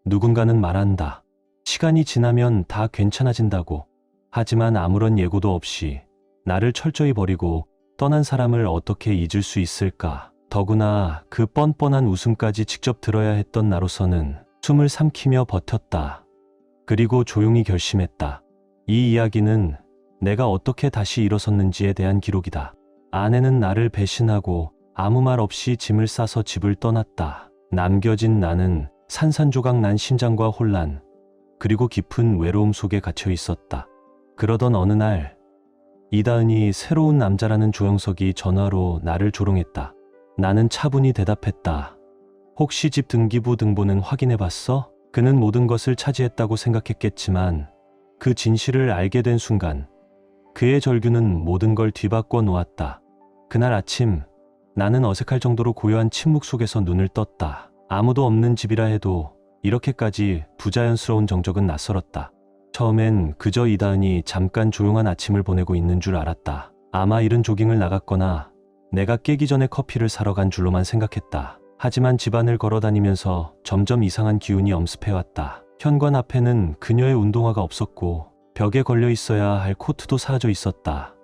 누군가는 말한다. 시간이 지나면 다 괜찮아진다고. 하지만 아무런 예고도 없이 나를 철저히 버리고 떠난 사람을 어떻게 잊을 수 있을까? 더구나 그 뻔뻔한 웃음까지 직접 들어야 했던 나로서는 숨을 삼키며 버텼다. 그리고 조용히 결심했다. 이 이야기는 내가 어떻게 다시 일어섰는지에 대한 기록이다. 아내는 나를 배신하고 아무 말 없이 짐을 싸서 집을 떠났다. 남겨진 나는 산산조각 난 심장과 혼란, 그리고 깊은 외로움 속에 갇혀 있었다. 그러던 어느 날 이다은이 새로운 남자라는 조영석이 전화로 나를 조롱했다. 나는 차분히 대답했다. 혹시 집 등기부 등본은 확인해봤어? 그는 모든 것을 차지했다고 생각했겠지만 그 진실을 알게 된 순간 그의 절규는 모든 걸 뒤바꿔 놓았다. 그날 아침 나는 어색할 정도로 고요한 침묵 속에서 눈을 떴다. 아무도 없는 집이라 해도 이렇게까지 부자연스러운 정적은 낯설었다. 처음엔 그저 이다은이 잠깐 조용한 아침을 보내고 있는 줄 알았다. 아마 이른 조깅을 나갔거나 내가 깨기 전에 커피를 사러 간 줄로만 생각했다. 하지만 집안을 걸어다니면서 점점 이상한 기운이 엄습해왔다. 현관 앞에는 그녀의 운동화가 없었고 벽에 걸려 있어야 할 코트도 사라져 있었다.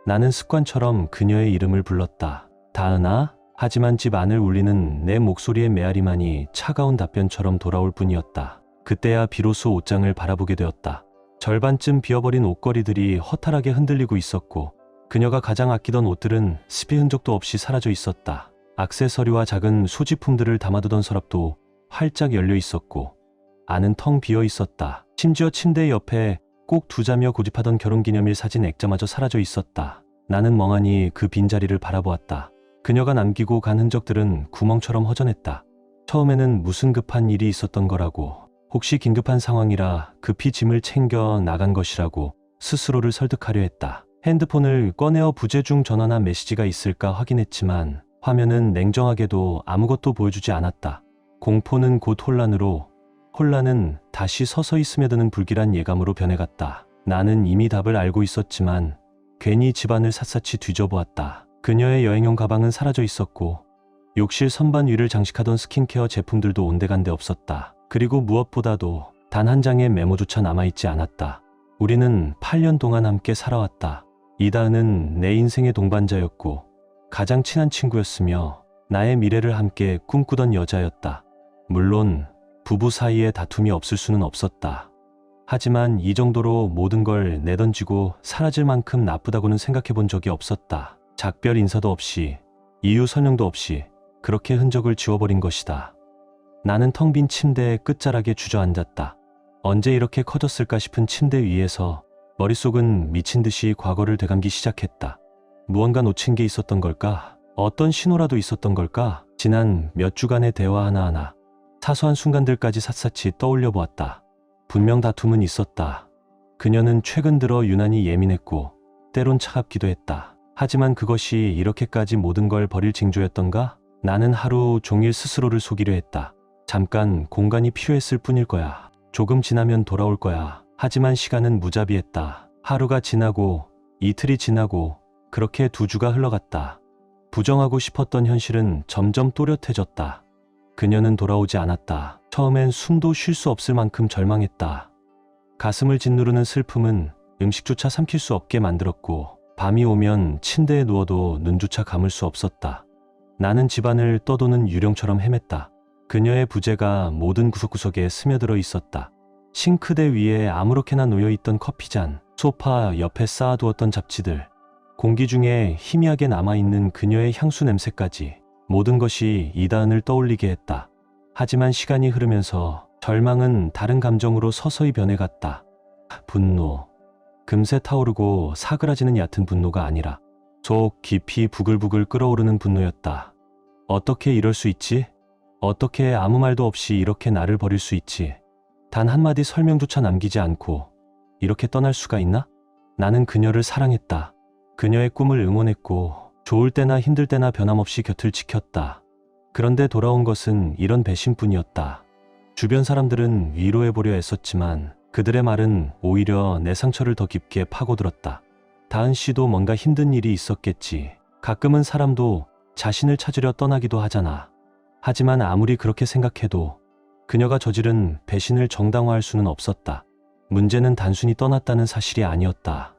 나는 습관처럼 그녀의 이름을 불렀다. 다은아? 하지만 집 안을 울리는 내 목소리의 메아리만이 차가운 답변처럼 돌아올 뿐이었다. 그때야 비로소 옷장을 바라보게 되었다. 절반쯤 비어버린 옷걸이들이 허탈하게 흔들리고 있었고 그녀가 가장 아끼던 옷들은 습의 흔적도 없이 사라져 있었다. 액세서리와 작은 소지품들을 담아두던 서랍도 활짝 열려 있었고 안은 텅 비어 있었다. 심지어 침대 옆에 꼭 두자며 고집하던 결혼기념일 사진 액자마저 사라져 있었다. 나는 멍하니 그 빈자리를 바라보았다. 그녀가 남기고 간 흔적들은 구멍처럼 허전했다. 처음에는 무슨 급한 일이 있었던 거라고, 혹시 긴급한 상황이라 급히 짐을 챙겨 나간 것이라고 스스로를 설득하려 했다. 핸드폰을 꺼내어 부재중 전화나 메시지가 있을까 확인했지만 화면은 냉정하게도 아무것도 보여주지 않았다. 공포는 곧 혼란으로, 혼란은 다시 서서히 스며드는 불길한 예감으로 변해갔다. 나는 이미 답을 알고 있었지만 괜히 집안을 샅샅이 뒤져보았다. 그녀의 여행용 가방은 사라져 있었고 욕실 선반 위를 장식하던 스킨케어 제품들도 온데간데 없었다. 그리고 무엇보다도 단 한 장의 메모조차 남아있지 않았다. 우리는 8년 동안 함께 살아왔다. 이다은은 내 인생의 동반자였고 가장 친한 친구였으며 나의 미래를 함께 꿈꾸던 여자였다. 물론 부부 사이에 다툼이 없을 수는 없었다. 하지만 이 정도로 모든 걸 내던지고 사라질 만큼 나쁘다고는 생각해 본 적이 없었다. 작별 인사도 없이, 이유 설명도 없이 그렇게 흔적을 지워버린 것이다. 나는 텅 빈 침대의 끝자락에 주저앉았다. 언제 이렇게 커졌을까 싶은 침대 위에서 머릿속은 미친 듯이 과거를 되감기 시작했다. 무언가 놓친 게 있었던 걸까? 어떤 신호라도 있었던 걸까? 지난 몇 주간의 대화 하나하나, 사소한 순간들까지 샅샅이 떠올려 보았다. 분명 다툼은 있었다. 그녀는 최근 들어 유난히 예민했고 때론 차갑기도 했다. 하지만 그것이 이렇게까지 모든 걸 버릴 징조였던가? 나는 하루 종일 스스로를 속이려 했다. 잠깐 공간이 필요했을 뿐일 거야. 조금 지나면 돌아올 거야. 하지만 시간은 무자비했다. 하루가 지나고 이틀이 지나고 그렇게 2주가 흘러갔다. 부정하고 싶었던 현실은 점점 또렷해졌다. 그녀는 돌아오지 않았다. 처음엔 숨도 쉴 수 없을 만큼 절망했다. 가슴을 짓누르는 슬픔은 음식조차 삼킬 수 없게 만들었고 밤이 오면 침대에 누워도 눈조차 감을 수 없었다. 나는 집안을 떠도는 유령처럼 헤맸다. 그녀의 부재가 모든 구석구석에 스며들어 있었다. 싱크대 위에 아무렇게나 놓여있던 커피잔, 소파 옆에 쌓아두었던 잡지들, 공기 중에 희미하게 남아있는 그녀의 향수 냄새까지 모든 것이 이다은을 떠올리게 했다. 하지만 시간이 흐르면서 절망은 다른 감정으로 서서히 변해갔다. 분노. 금세 타오르고 사그라지는 얕은 분노가 아니라 속 깊이 부글부글 끓어오르는 분노였다. 어떻게 이럴 수 있지? 어떻게 아무 말도 없이 이렇게 나를 버릴 수 있지? 단 한마디 설명조차 남기지 않고 이렇게 떠날 수가 있나? 나는 그녀를 사랑했다. 그녀의 꿈을 응원했고 좋을 때나 힘들 때나 변함없이 곁을 지켰다. 그런데 돌아온 것은 이런 배신뿐이었다. 주변 사람들은 위로해보려 애썼지만 그들의 말은 오히려 내 상처를 더 깊게 파고들었다. 다은 씨도 뭔가 힘든 일이 있었겠지. 가끔은 사람도 자신을 찾으려 떠나기도 하잖아. 하지만 아무리 그렇게 생각해도 그녀가 저지른 배신을 정당화할 수는 없었다. 문제는 단순히 떠났다는 사실이 아니었다.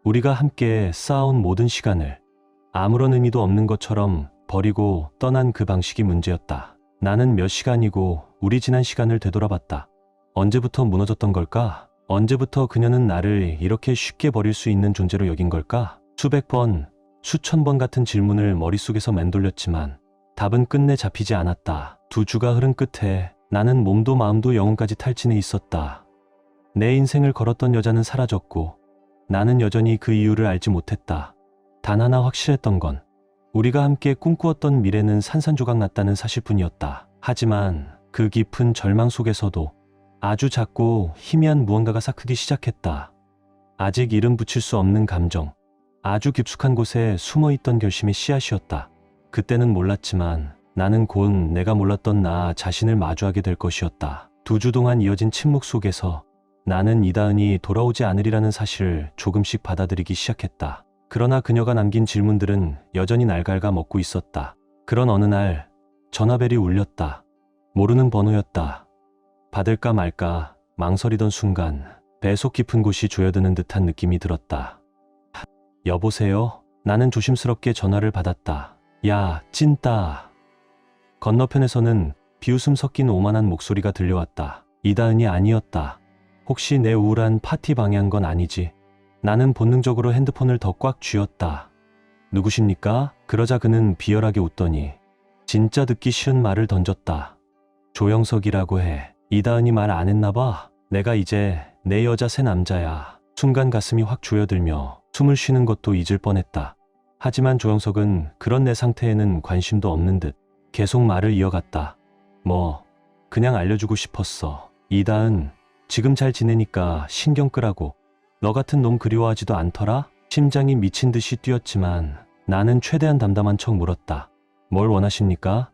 우리가 함께 쌓아온 모든 시간을 아무런 의미도 없는 것처럼 버리고 떠난 그 방식이 문제였다. 나는 몇 시간이고 우리 지난 시간을 되돌아봤다. 언제부터 무너졌던 걸까? 언제부터 그녀는 나를 이렇게 쉽게 버릴 수 있는 존재로 여긴 걸까? 수백 번, 수천 번 같은 질문을 머릿속에서 맴돌렸지만 답은 끝내 잡히지 않았다. 2주가 흐른 끝에 나는 몸도 마음도 영혼까지 탈진해 있었다. 내 인생을 걸었던 여자는 사라졌고 나는 여전히 그 이유를 알지 못했다. 단 하나 확실했던 건 우리가 함께 꿈꾸었던 미래는 산산조각 났다는 사실뿐이었다. 하지만 그 깊은 절망 속에서도 아주 작고 희미한 무언가가 싹트기 시작했다. 아직 이름 붙일 수 없는 감정, 아주 깊숙한 곳에 숨어있던 결심의 씨앗이었다. 그때는 몰랐지만 나는 곧 내가 몰랐던 나 자신을 마주하게 될 것이었다. 2주 동안 이어진 침묵 속에서 나는 이다은이 돌아오지 않으리라는 사실을 조금씩 받아들이기 시작했다. 그러나 그녀가 남긴 질문들은 여전히 날 갉아먹고 있었다. 그런 어느 날 전화벨이 울렸다. 모르는 번호였다. 받을까 말까 망설이던 순간 배속 깊은 곳이 조여드는 듯한 느낌이 들었다. 여보세요? 나는 조심스럽게 전화를 받았다. 야, 찐따. 건너편에서는 비웃음 섞인 오만한 목소리가 들려왔다. 이다은이 아니었다. 혹시 내 우울한 파티 방해한 건 아니지? 나는 본능적으로 핸드폰을 더 꽉 쥐었다. 누구십니까? 그러자 그는 비열하게 웃더니 진짜 듣기 싫은 말을 던졌다. 조영석이라고 해. 이다은이 말 안 했나 봐. 내가 이제 내 여자 새 남자야. 순간 가슴이 확 조여들며 숨을 쉬는 것도 잊을 뻔했다. 하지만 조영석은 그런 내 상태에는 관심도 없는 듯 계속 말을 이어갔다. 그냥 알려주고 싶었어. 이다은, 지금 잘 지내니까 신경 끄라고. 너 같은 놈 그리워하지도 않더라? 심장이 미친 듯이 뛰었지만 나는 최대한 담담한 척 물었다. 뭘 원하십니까?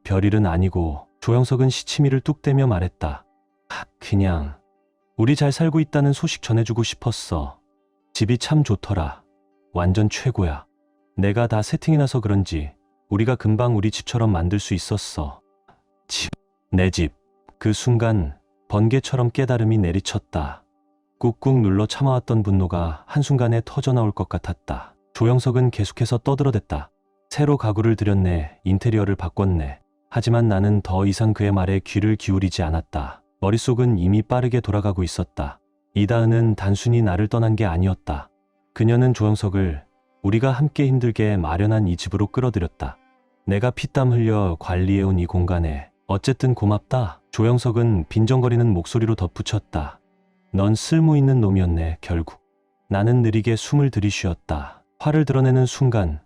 별일은 아니고. 조영석은 시치미를 뚝 떼며 말했다. 그냥 우리 잘 살고 있다는 소식 전해주고 싶었어. 집이 참 좋더라. 완전 최고야. 내가 다 세팅해놔서 그런지 우리가 금방 우리 집처럼 만들 수 있었어. 내 집. 그 순간 번개처럼 깨달음이 내리쳤다. 꾹꾹 눌러 참아왔던 분노가 한순간에 터져나올 것 같았다. 조영석은 계속해서 떠들어댔다. 새로 가구를 들였네. 인테리어를 바꿨네. 하지만 나는 더 이상 그의 말에 귀를 기울이지 않았다. 머릿속은 이미 빠르게 돌아가고 있었다. 이다은은 단순히 나를 떠난 게 아니었다. 그녀는 조영석을 우리가 함께 힘들게 마련한 이 집으로 끌어들였다. 내가 피땀 흘려 관리해온 이 공간에 어쨌든 고맙다. 조영석은 빈정거리는 목소리로 덧붙였다. 넌 쓸모있는 놈이었네, 결국. 나는 느리게 숨을 들이쉬었다. 화를 드러내는 순간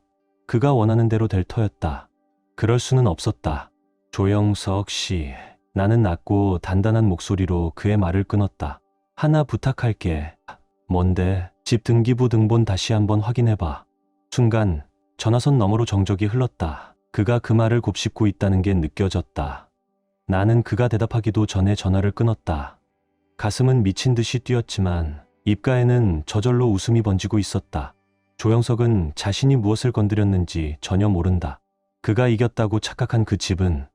그가 원하는 대로 될 터였다. 그럴 수는 없었다. 조영석 씨. 나는 낮고 단단한 목소리로 그의 말을 끊었다. 하나 부탁할게. 뭔데? 집 등기부 등본 다시 한번 확인해봐. 순간 전화선 너머로 정적이 흘렀다. 그가 그 말을 곱씹고 있다는 게 느껴졌다. 나는 그가 대답하기도 전에 전화를 끊었다. 가슴은 미친 듯이 뛰었지만 입가에는 저절로 웃음이 번지고 있었다. 조영석은 자신이 무엇을 건드렸는지 전혀 모른다. 그가 이겼다고 착각한 그 집은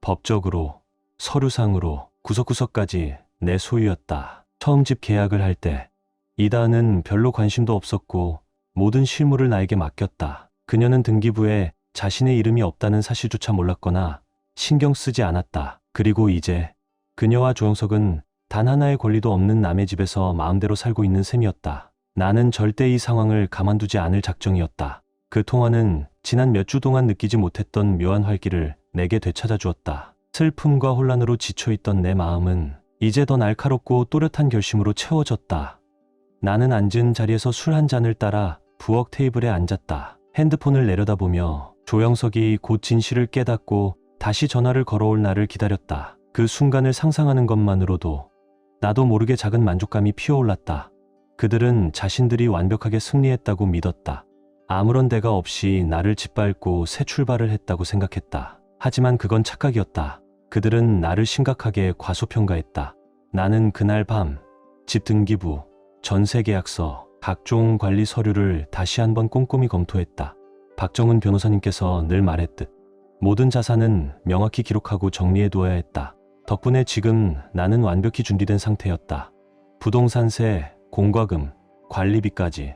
법적으로, 서류상으로, 구석구석까지 내 소유였다. 처음 집 계약을 할 때 이다은은 별로 관심도 없었고 모든 실무를 나에게 맡겼다. 그녀는 등기부에 자신의 이름이 없다는 사실조차 몰랐거나 신경 쓰지 않았다. 그리고 이제 그녀와 조영석은 단 하나의 권리도 없는 남의 집에서 마음대로 살고 있는 셈이었다. 나는 절대 이 상황을 가만두지 않을 작정이었다. 그 통화는 지난 몇 주 동안 느끼지 못했던 묘한 활기를 내게 되찾아 주었다. 슬픔과 혼란으로 지쳐있던 내 마음은 이제 더 날카롭고 또렷한 결심으로 채워졌다. 나는 앉은 자리에서 술 한 잔을 따라 부엌 테이블에 앉았다. 핸드폰을 내려다보며 조영석이 곧 진실을 깨닫고 다시 전화를 걸어올 날을 기다렸다. 그 순간을 상상하는 것만으로도 나도 모르게 작은 만족감이 피어올랐다. 그들은 자신들이 완벽하게 승리했다고 믿었다. 아무런 대가 없이 나를 짓밟고 새 출발을 했다고 생각했다. 하지만 그건 착각이었다. 그들은 나를 심각하게 과소평가했다. 나는 그날 밤 집 등기부, 전세 계약서, 각종 관리 서류를 다시 한번 꼼꼼히 검토했다. 박정은 변호사님께서 늘 말했듯 모든 자산은 명확히 기록하고 정리해두어야 했다. 덕분에 지금 나는 완벽히 준비된 상태였다. 부동산세, 공과금, 관리비까지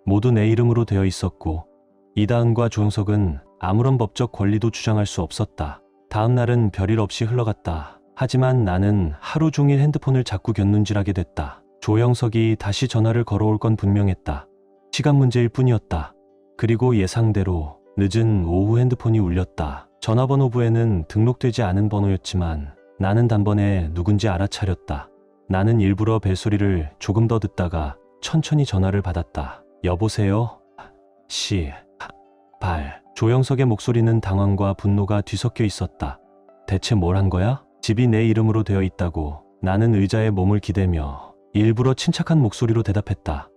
모두 내 이름으로 되어 있었고 이다은과 조영석은 아무런 법적 권리도 주장할 수 없었다. 다음 날은 별일 없이 흘러갔다. 하지만 나는 하루 종일 핸드폰을 자꾸 곁눈질하게 됐다. 조영석이 다시 전화를 걸어올 건 분명했다. 시간 문제일 뿐이었다. 그리고 예상대로 늦은 오후 핸드폰이 울렸다. 전화번호부에는 등록되지 않은 번호였지만 나는 단번에 누군지 알아차렸다. 나는 일부러 벨소리를 조금 더 듣다가 천천히 전화를 받았다. 여보세요? 발. 조영석의 목소리는 당황과 분노가 뒤섞여 있었다. 대체 뭘 한 거야? 집이 내 이름으로 되어 있다고. 나는 의자에 몸을 기대며 일부러 침착한 목소리로 대답했다.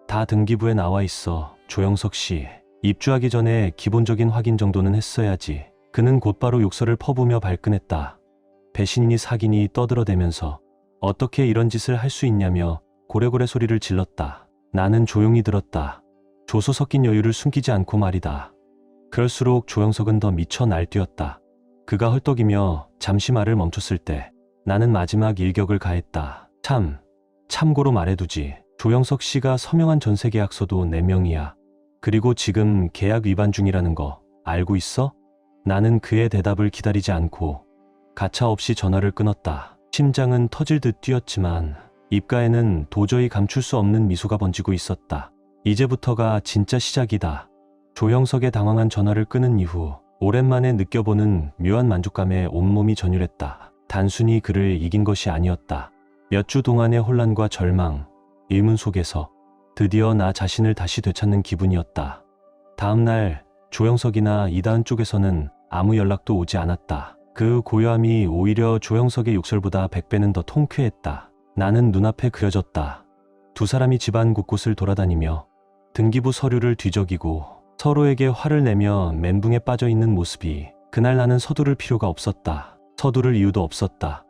다 등기부에 나와 있어. 조영석 씨. 입주하기 전에 기본적인 확인 정도는 했어야지. 그는 곧바로 욕설을 퍼부며 발끈했다. 배신이니 사기니 떠들어대면서 어떻게 이런 짓을 할 수 있냐며 고래고래 소리를 질렀다. 나는 조용히 들었다. 조소 섞인 여유를 숨기지 않고 말이다. 그럴수록 조영석은 더 미쳐 날뛰었다. 그가 헐떡이며 잠시 말을 멈췄을 때 나는 마지막 일격을 가했다. 참고로 말해두지. 조영석 씨가 서명한 전세계약서도 내 명이야. 그리고 지금 계약 위반 중이라는 거 알고 있어? 나는 그의 대답을 기다리지 않고 가차없이 전화를 끊었다. 심장은 터질 듯 뛰었지만 입가에는 도저히 감출 수 없는 미소가 번지고 있었다. 이제부터가 진짜 시작이다. 조영석의 당황한 전화를 끊은 이후 오랜만에 느껴보는 묘한 만족감에 온몸이 전율했다. 단순히 그를 이긴 것이 아니었다. 몇 주 동안의 혼란과 절망, 의문 속에서 드디어 나 자신을 다시 되찾는 기분이었다. 다음 날 조영석이나 이다은 쪽에서는 아무 연락도 오지 않았다. 그 고요함이 오히려 조영석의 욕설보다 100배는 더 통쾌했다. 나는 눈앞에 그려졌다. 두 사람이 집안 곳곳을 돌아다니며 등기부 서류를 뒤적이고 서로에게 화를 내며 멘붕에 빠져 있는 모습이. 그날 나는 서두를 필요가 없었다. 서두를 이유도 없었다.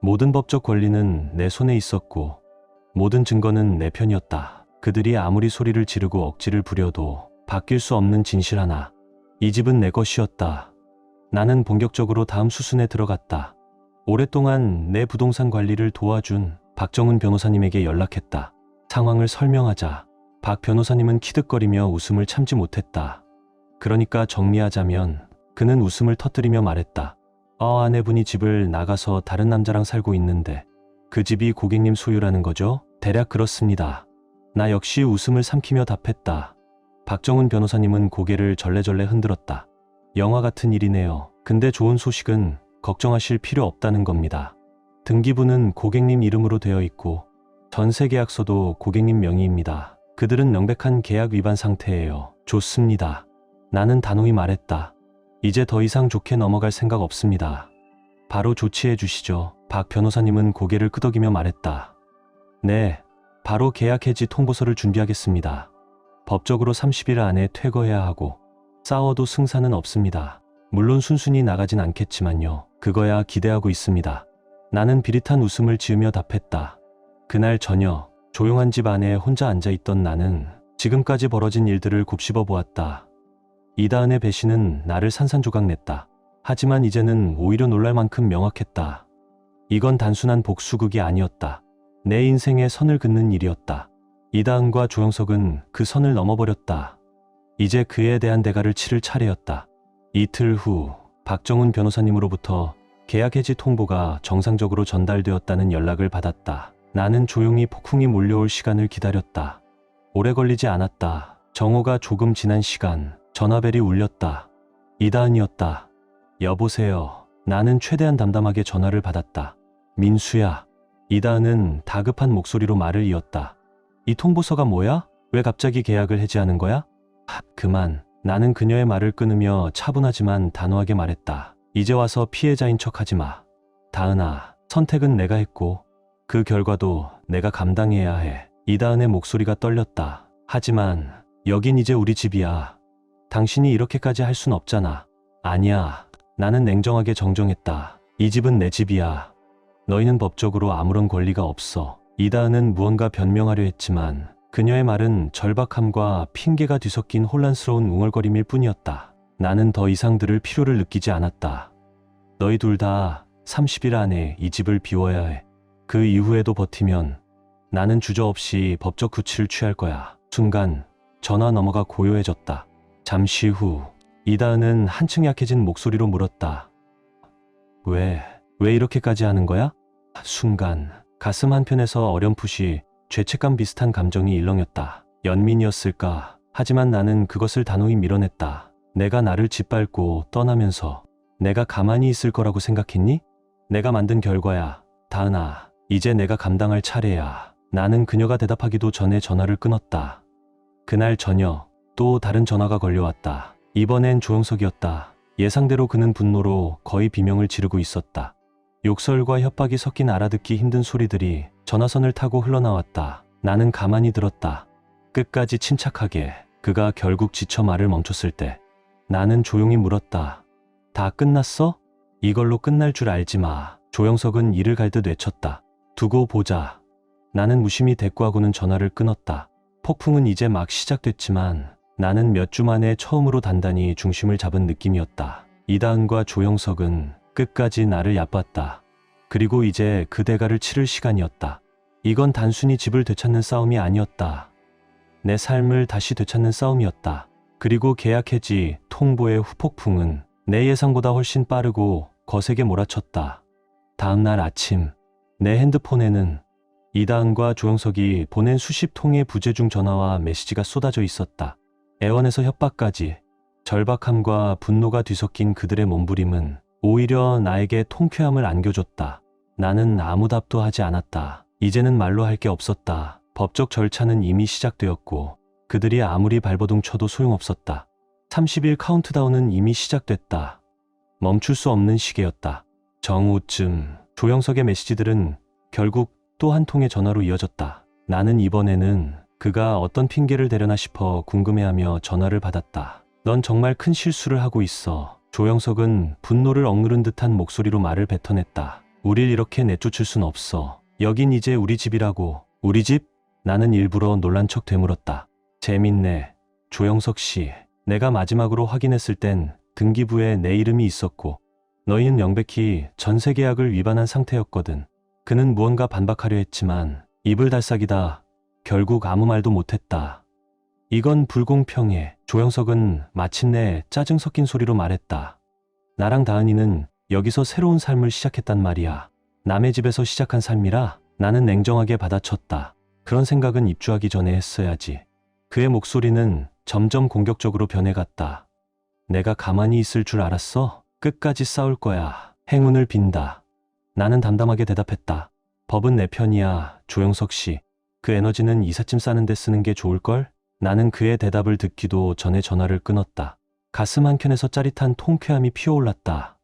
모든 법적 권리는 내 손에 있었고 모든 증거는 내 편이었다. 그들이 아무리 소리를 지르고 억지를 부려도 바뀔 수 없는 진실 하나. 이 집은 내 것이었다. 나는 본격적으로 다음 수순에 들어갔다. 오랫동안 내 부동산 관리를 도와준 박정은 변호사님에게 연락했다. 상황을 설명하자 박 변호사님은 키득거리며 웃음을 참지 못했다. 그러니까 정리하자면 그는 웃음을 터뜨리며 말했다. 아내분이 집을 나가서 다른 남자랑 살고 있는데 그 집이 고객님 소유라는 거죠? 대략 그렇습니다. 나 역시 웃음을 삼키며 답했다. 박정은 변호사님은 고개를 절레절레 흔들었다. 영화 같은 일이네요. 근데 좋은 소식은 걱정하실 필요 없다는 겁니다. 등기부는 고객님 이름으로 되어 있고 전세계약서도 고객님 명의입니다. 그들은 명백한 계약 위반 상태예요. 좋습니다. 나는 단호히 말했다. 이제 더 이상 좋게 넘어갈 생각 없습니다. 바로 조치해 주시죠. 박 변호사님은 고개를 끄덕이며 말했다. 네, 바로 계약 해지 통보서를 준비하겠습니다. 법적으로 30일 안에 퇴거해야 하고 싸워도 승산은 없습니다. 물론 순순히 나가진 않겠지만요. 그거야 기대하고 있습니다. 나는 비릿한 웃음을 지으며 답했다. 그날 저녁 조용한 집 안에 혼자 앉아있던 나는 지금까지 벌어진 일들을 곱씹어 보았다. 이다은의 배신은 나를 산산조각냈다. 하지만 이제는 오히려 놀랄 만큼 명확했다. 이건 단순한 복수극이 아니었다. 내 인생에 선을 긋는 일이었다. 이다은과 조영석은 그 선을 넘어버렸다. 이제 그에 대한 대가를 치를 차례였다. 이틀 후 박정은 변호사님으로부터 계약 해지 통보가 정상적으로 전달되었다는 연락을 받았다. 나는 조용히 폭풍이 몰려올 시간을 기다렸다. 오래 걸리지 않았다. 정오가 조금 지난 시간 전화벨이 울렸다. 이다은이었다. 여보세요. 나는 최대한 담담하게 전화를 받았다. 민수야. 이다은은 다급한 목소리로 말을 이었다. 이 통보서가 뭐야? 왜 갑자기 계약을 해지하는 거야? 그만. 나는 그녀의 말을 끊으며 차분하지만 단호하게 말했다. 이제 와서 피해자인 척하지 마. 다은아, 선택은 내가 했고 그 결과도 내가 감당해야 해. 이다은의 목소리가 떨렸다. 하지만 여긴 이제 우리 집이야. 당신이 이렇게까지 할 순 없잖아. 아니야. 나는 냉정하게 정정했다. 이 집은 내 집이야. 너희는 법적으로 아무런 권리가 없어. 이다은은 무언가 변명하려 했지만 그녀의 말은 절박함과 핑계가 뒤섞인 혼란스러운 웅얼거림일 뿐이었다. 나는 더 이상 들을 필요를 느끼지 않았다. 너희 둘 다 30일 안에 이 집을 비워야 해. 그 이후에도 버티면 나는 주저없이 법적 조치를 취할 거야. 순간 전화 너머가 고요해졌다. 잠시 후 이다은은 한층 약해진 목소리로 물었다. 왜 이렇게까지 하는 거야? 순간 가슴 한편에서 어렴풋이 죄책감 비슷한 감정이 일렁였다. 연민이었을까? 하지만 나는 그것을 단호히 밀어냈다. 내가 나를 짓밟고 떠나면서 내가 가만히 있을 거라고 생각했니? 내가 만든 결과야. 다은아, 이제 내가 감당할 차례야. 나는 그녀가 대답하기도 전에 전화를 끊었다. 그날 저녁 또 다른 전화가 걸려왔다. 이번엔 조영석이었다. 예상대로 그는 분노로 거의 비명을 지르고 있었다. 욕설과 협박이 섞인 알아듣기 힘든 소리들이 전화선을 타고 흘러나왔다. 나는 가만히 들었다. 끝까지 침착하게. 그가 결국 지쳐 말을 멈췄을 때 나는 조용히 물었다. 다 끝났어? 이걸로 끝날 줄 알지 마. 조영석은 이를 갈듯 외쳤다. 두고 보자. 나는 무심히 대꾸하고는 전화를 끊었다. 폭풍은 이제 막 시작됐지만 나는 몇 주 만에 처음으로 단단히 중심을 잡은 느낌이었다. 이다은과 조영석은 끝까지 나를 얕봤다. 그리고 이제 그 대가를 치를 시간이었다. 이건 단순히 집을 되찾는 싸움이 아니었다. 내 삶을 다시 되찾는 싸움이었다. 그리고 계약 해지 통보의 후폭풍은 내 예상보다 훨씬 빠르고 거세게 몰아쳤다. 다음 날 아침 내 핸드폰에는 이다은과 조영석이 보낸 수십 통의 부재중 전화와 메시지가 쏟아져 있었다. 애원에서 협박까지. 절박함과 분노가 뒤섞인 그들의 몸부림은 오히려 나에게 통쾌함을 안겨줬다. 나는 아무 답도 하지 않았다. 이제는 말로 할 게 없었다. 법적 절차는 이미 시작되었고 그들이 아무리 발버둥 쳐도 소용없었다. 30일 카운트다운은 이미 시작됐다. 멈출 수 없는 시계였다. 정오쯤 조영석의 메시지들은 결국 또 한 통의 전화로 이어졌다. 나는 이번에는 그가 어떤 핑계를 대려나 싶어 궁금해하며 전화를 받았다. 넌 정말 큰 실수를 하고 있어. 조영석은 분노를 억누른 듯한 목소리로 말을 뱉어냈다. 우릴 이렇게 내쫓을 순 없어. 여긴 이제 우리 집이라고. 우리 집? 나는 일부러 놀란 척 되물었다. 재밌네. 조영석 씨. 내가 마지막으로 확인했을 땐 등기부에 내 이름이 있었고 너희는 명백히 전세 계약을 위반한 상태였거든. 그는 무언가 반박하려 했지만 입을 달싹이다. 결국 아무 말도 못했다. 이건 불공평해. 조영석은 마침내 짜증 섞인 소리로 말했다. 나랑 다은이는 여기서 새로운 삶을 시작했단 말이야. 남의 집에서 시작한 삶이라. 나는 냉정하게 받아쳤다. 그런 생각은 입주하기 전에 했어야지. 그의 목소리는 점점 공격적으로 변해갔다. 내가 가만히 있을 줄 알았어? 끝까지 싸울 거야. 행운을 빈다. 나는 담담하게 대답했다. 법은 내 편이야, 조영석 씨. 그 에너지는 이삿짐 싸는 데 쓰는 게 좋을걸? 나는 그의 대답을 듣기도 전에 전화를 끊었다. 가슴 한켠에서 짜릿한 통쾌함이 피어올랐다.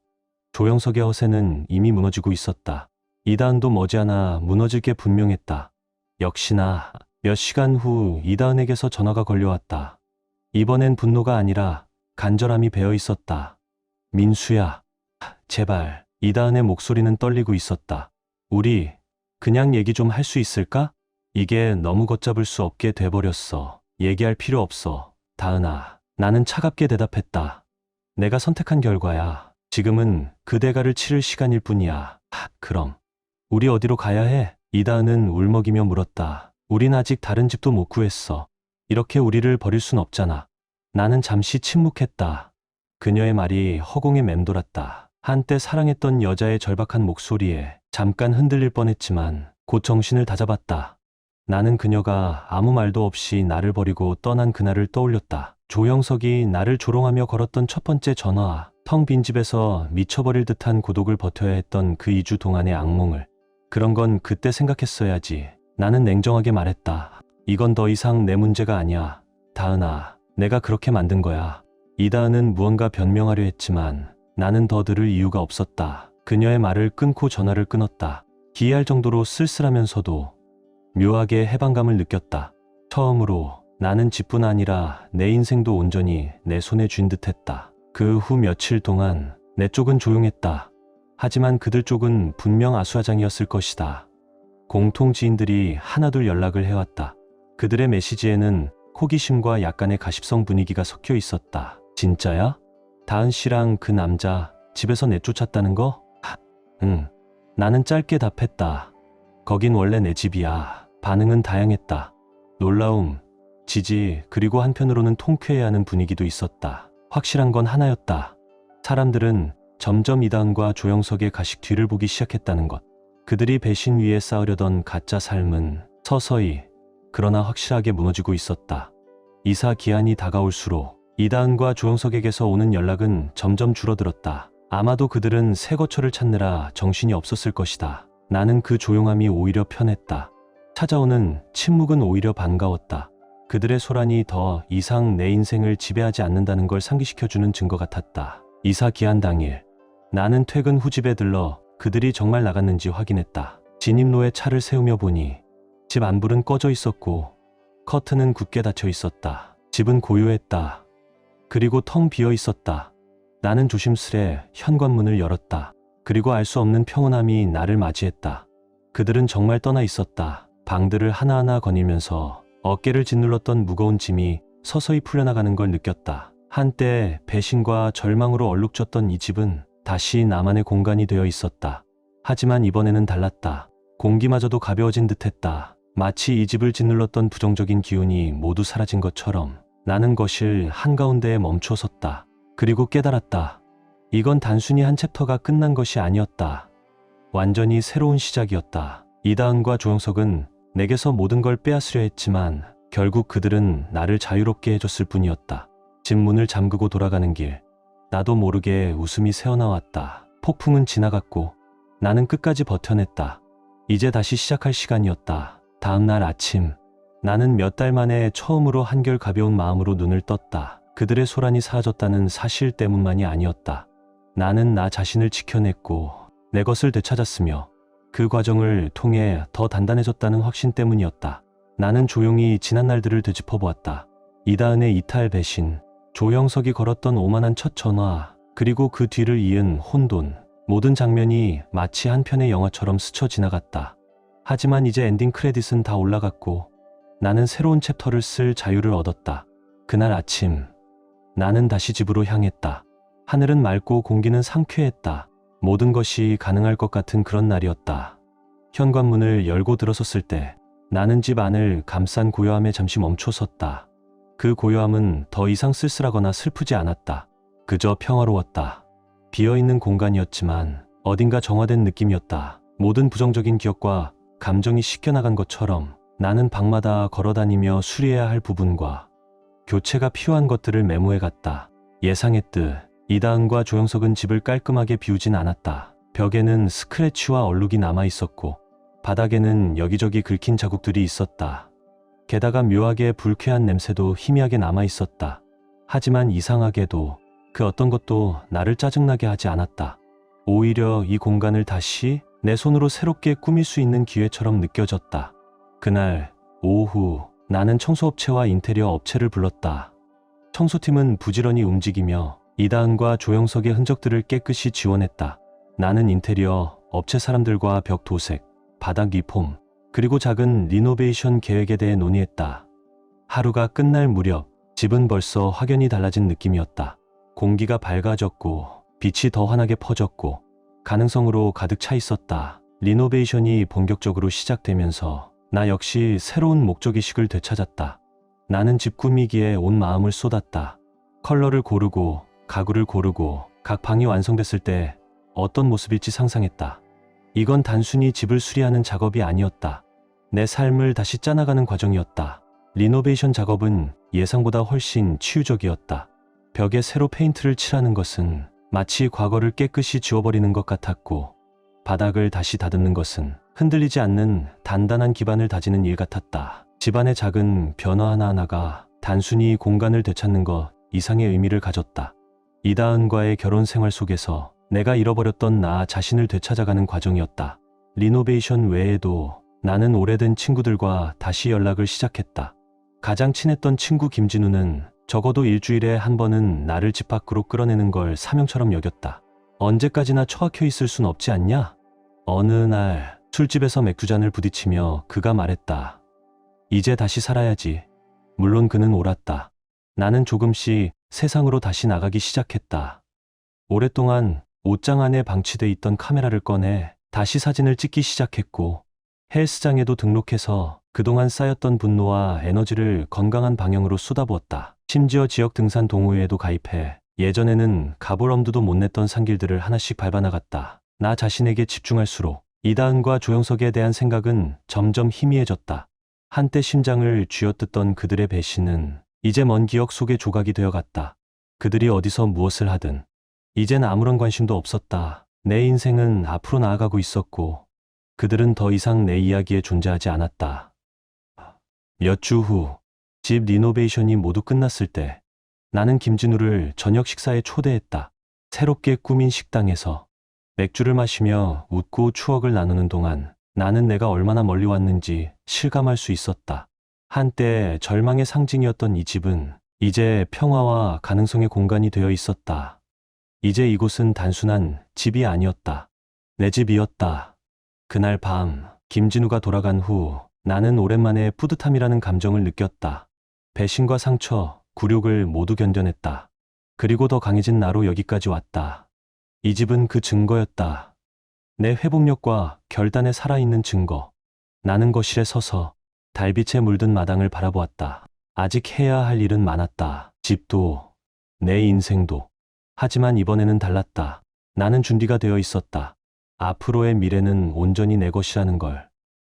조영석의 허세는 이미 무너지고 있었다. 이다은도 머지않아 무너질 게 분명했다. 역시나 몇 시간 후 이다은에게서 전화가 걸려왔다. 이번엔 분노가 아니라 간절함이 배어 있었다. 민수야, 제발. 이다은의 목소리는 떨리고 있었다. 우리 그냥 얘기 좀 할 수 있을까? 이게 너무 걷잡을 수 없게 돼버렸어. 얘기할 필요 없어. 다은아. 나는 차갑게 대답했다. 내가 선택한 결과야. 지금은 그 대가를 치를 시간일 뿐이야. 그럼 우리 어디로 가야 해? 이다은은 울먹이며 물었다. 우린 아직 다른 집도 못 구했어. 이렇게 우리를 버릴 순 없잖아. 나는 잠시 침묵했다. 그녀의 말이 허공에 맴돌았다. 한때 사랑했던 여자의 절박한 목소리에 잠깐 흔들릴 뻔했지만 곧 정신을 다잡았다. 나는 그녀가 아무 말도 없이 나를 버리고 떠난 그날을 떠올렸다. 조영석이 나를 조롱하며 걸었던 첫 번째 전화, 텅 빈 집에서 미쳐버릴 듯한 고독을 버텨야 했던 그 2주 동안의 악몽을. 그런 건 그때 생각했어야지. 나는 냉정하게 말했다. 이건 더 이상 내 문제가 아니야. 다은아, 내가 그렇게 만든 거야. 이다은은 무언가 변명하려 했지만 나는 더 들을 이유가 없었다. 그녀의 말을 끊고 전화를 끊었다. 기이할 정도로 쓸쓸하면서도 묘하게 해방감을 느꼈다. 처음으로 나는 집뿐 아니라 내 인생도 온전히 내 손에 쥔 듯했다. 그 후 며칠 동안 내 쪽은 조용했다. 하지만 그들 쪽은 분명 아수라장이었을 것이다. 공통 지인들이 하나둘 연락을 해왔다. 그들의 메시지에는 호기심과 약간의 가십성 분위기가 섞여 있었다. 진짜야? 다은 씨랑 그 남자 집에서 내쫓았다는 거? 응. 나는 짧게 답했다. 거긴 원래 내 집이야. 반응은 다양했다. 놀라움, 지지, 그리고 한편으로는 통쾌해하는 분위기도 있었다. 확실한 건 하나였다. 사람들은 점점 이다은과 조영석의 가식 뒤를 보기 시작했다는 것. 그들이 배신 위에 쌓으려던 가짜 삶은 서서히, 그러나 확실하게 무너지고 있었다. 이사 기한이 다가올수록 이다은과 조영석에게서 오는 연락은 점점 줄어들었다. 아마도 그들은 새 거처를 찾느라 정신이 없었을 것이다. 나는 그 조용함이 오히려 편했다. 찾아오는 침묵은 오히려 반가웠다. 그들의 소란이 더 이상 내 인생을 지배하지 않는다는 걸 상기시켜주는 증거 같았다. 이사 기한 당일, 나는 퇴근 후 집에 들러 그들이 정말 나갔는지 확인했다. 진입로에 차를 세우며 보니 집 안불은 꺼져 있었고 커튼은 굳게 닫혀 있었다. 집은 고요했다. 그리고 텅 비어 있었다. 나는 조심스레 현관문을 열었다. 그리고 알 수 없는 평온함이 나를 맞이했다. 그들은 정말 떠나 있었다. 방들을 하나하나 거닐면서 어깨를 짓눌렀던 무거운 짐이 서서히 풀려나가는 걸 느꼈다. 한때 배신과 절망으로 얼룩졌던 이 집은 다시 나만의 공간이 되어 있었다. 하지만 이번에는 달랐다. 공기마저도 가벼워진 듯했다. 마치 이 집을 짓눌렀던 부정적인 기운이 모두 사라진 것처럼 나는 거실 한가운데에 멈춰 섰다. 그리고 깨달았다. 이건 단순히 한 챕터가 끝난 것이 아니었다. 완전히 새로운 시작이었다. 이다은과 조영석은 내게서 모든 걸 빼앗으려 했지만 결국 그들은 나를 자유롭게 해줬을 뿐이었다. 집 문을 잠그고 돌아가는 길, 나도 모르게 웃음이 새어나왔다. 폭풍은 지나갔고 나는 끝까지 버텨냈다. 이제 다시 시작할 시간이었다. 다음 날 아침, 나는 몇 달 만에 처음으로 한결 가벼운 마음으로 눈을 떴다. 그들의 소란이 사라졌다는 사실 때문만이 아니었다. 나는 나 자신을 지켜냈고 내 것을 되찾았으며 그 과정을 통해 더 단단해졌다는 확신 때문이었다. 나는 조용히 지난 날들을 되짚어보았다. 이다은의 이탈 배신, 조영석이 걸었던 오만한 첫 전화, 그리고 그 뒤를 이은 혼돈. 모든 장면이 마치 한 편의 영화처럼 스쳐 지나갔다. 하지만 이제 엔딩 크레딧은 다 올라갔고 나는 새로운 챕터를 쓸 자유를 얻었다. 그날 아침, 나는 다시 집으로 향했다. 하늘은 맑고 공기는 상쾌했다. 모든 것이 가능할 것 같은 그런 날이었다. 현관문을 열고 들어섰을 때 나는 집 안을 감싼 고요함에 잠시 멈춰 섰다. 그 고요함은 더 이상 쓸쓸하거나 슬프지 않았다. 그저 평화로웠다. 비어있는 공간이었지만 어딘가 정화된 느낌이었다. 모든 부정적인 기억과 감정이 씻겨나간 것처럼 나는 방마다 걸어다니며 수리해야 할 부분과 교체가 필요한 것들을 메모해갔다. 예상했듯 이다은과 조영석은 집을 깔끔하게 비우진 않았다. 벽에는 스크래치와 얼룩이 남아있었고 바닥에는 여기저기 긁힌 자국들이 있었다. 게다가 묘하게 불쾌한 냄새도 희미하게 남아있었다. 하지만 이상하게도 그 어떤 것도 나를 짜증나게 하지 않았다. 오히려 이 공간을 다시 내 손으로 새롭게 꾸밀 수 있는 기회처럼 느껴졌다. 그날 오후, 나는 청소업체와 인테리어 업체를 불렀다. 청소팀은 부지런히 움직이며 이다은과 조영석의 흔적들을 깨끗이 지워냈다. 나는 인테리어 업체 사람들과 벽 도색, 바닥 리폼, 그리고 작은 리노베이션 계획에 대해 논의했다. 하루가 끝날 무렵 집은 벌써 확연히 달라진 느낌이었다. 공기가 밝아졌고 빛이 더 환하게 퍼졌고 가능성으로 가득 차 있었다. 리노베이션이 본격적으로 시작되면서 나 역시 새로운 목적의식을 되찾았다. 나는 집 꾸미기에 온 마음을 쏟았다. 컬러를 고르고 가구를 고르고 각 방이 완성됐을 때 어떤 모습일지 상상했다. 이건 단순히 집을 수리하는 작업이 아니었다. 내 삶을 다시 짜나가는 과정이었다. 리노베이션 작업은 예상보다 훨씬 치유적이었다. 벽에 새로 페인트를 칠하는 것은 마치 과거를 깨끗이 지워버리는 것 같았고 바닥을 다시 다듬는 것은 흔들리지 않는 단단한 기반을 다지는 일 같았다. 집안의 작은 변화 하나하나가 단순히 공간을 되찾는 것 이상의 의미를 가졌다. 이다은과의 결혼 생활 속에서 내가 잃어버렸던 나 자신을 되찾아가는 과정이었다. 리노베이션 외에도 나는 오래된 친구들과 다시 연락을 시작했다. 가장 친했던 친구 김진우는 적어도 일주일에 한 번은 나를 집 밖으로 끌어내는 걸 사명처럼 여겼다. 언제까지나 처박혀 있을 순 없지 않냐? 어느 날 술집에서 맥주잔을 부딪히며 그가 말했다. 이제 다시 살아야지. 물론 그는 옳았다. 나는 조금씩 세상으로 다시 나가기 시작했다. 오랫동안 옷장 안에 방치돼 있던 카메라를 꺼내 다시 사진을 찍기 시작했고, 헬스장에도 등록해서 그동안 쌓였던 분노와 에너지를 건강한 방향으로 쏟아부었다. 심지어 지역 등산 동호회에도 가입해 예전에는 가볼 엄두도 못 냈던 산길들을 하나씩 밟아나갔다. 나 자신에게 집중할수록 이다은과 조영석에 대한 생각은 점점 희미해졌다. 한때 심장을 쥐어뜯던 그들의 배신은 이제 먼 기억 속의 조각이 되어갔다. 그들이 어디서 무엇을 하든 이젠 아무런 관심도 없었다. 내 인생은 앞으로 나아가고 있었고 그들은 더 이상 내 이야기에 존재하지 않았다. 몇 주 후, 집 리노베이션이 모두 끝났을 때 나는 김진우를 저녁 식사에 초대했다. 새롭게 꾸민 식당에서 맥주를 마시며 웃고 추억을 나누는 동안 나는 내가 얼마나 멀리 왔는지 실감할 수 있었다. 한때 절망의 상징이었던 이 집은 이제 평화와 가능성의 공간이 되어 있었다. 이제 이곳은 단순한 집이 아니었다. 내 집이었다. 그날 밤, 김진우가 돌아간 후 나는 오랜만에 뿌듯함이라는 감정을 느꼈다. 배신과 상처, 굴욕을 모두 견뎌냈다. 그리고 더 강해진 나로 여기까지 왔다. 이 집은 그 증거였다. 내 회복력과 결단에 살아있는 증거. 나는 거실에 서서 달빛에 물든 마당을 바라보았다. 아직 해야 할 일은 많았다. 집도, 내 인생도. 하지만 이번에는 달랐다. 나는 준비가 되어 있었다. 앞으로의 미래는 온전히 내 것이라는 걸.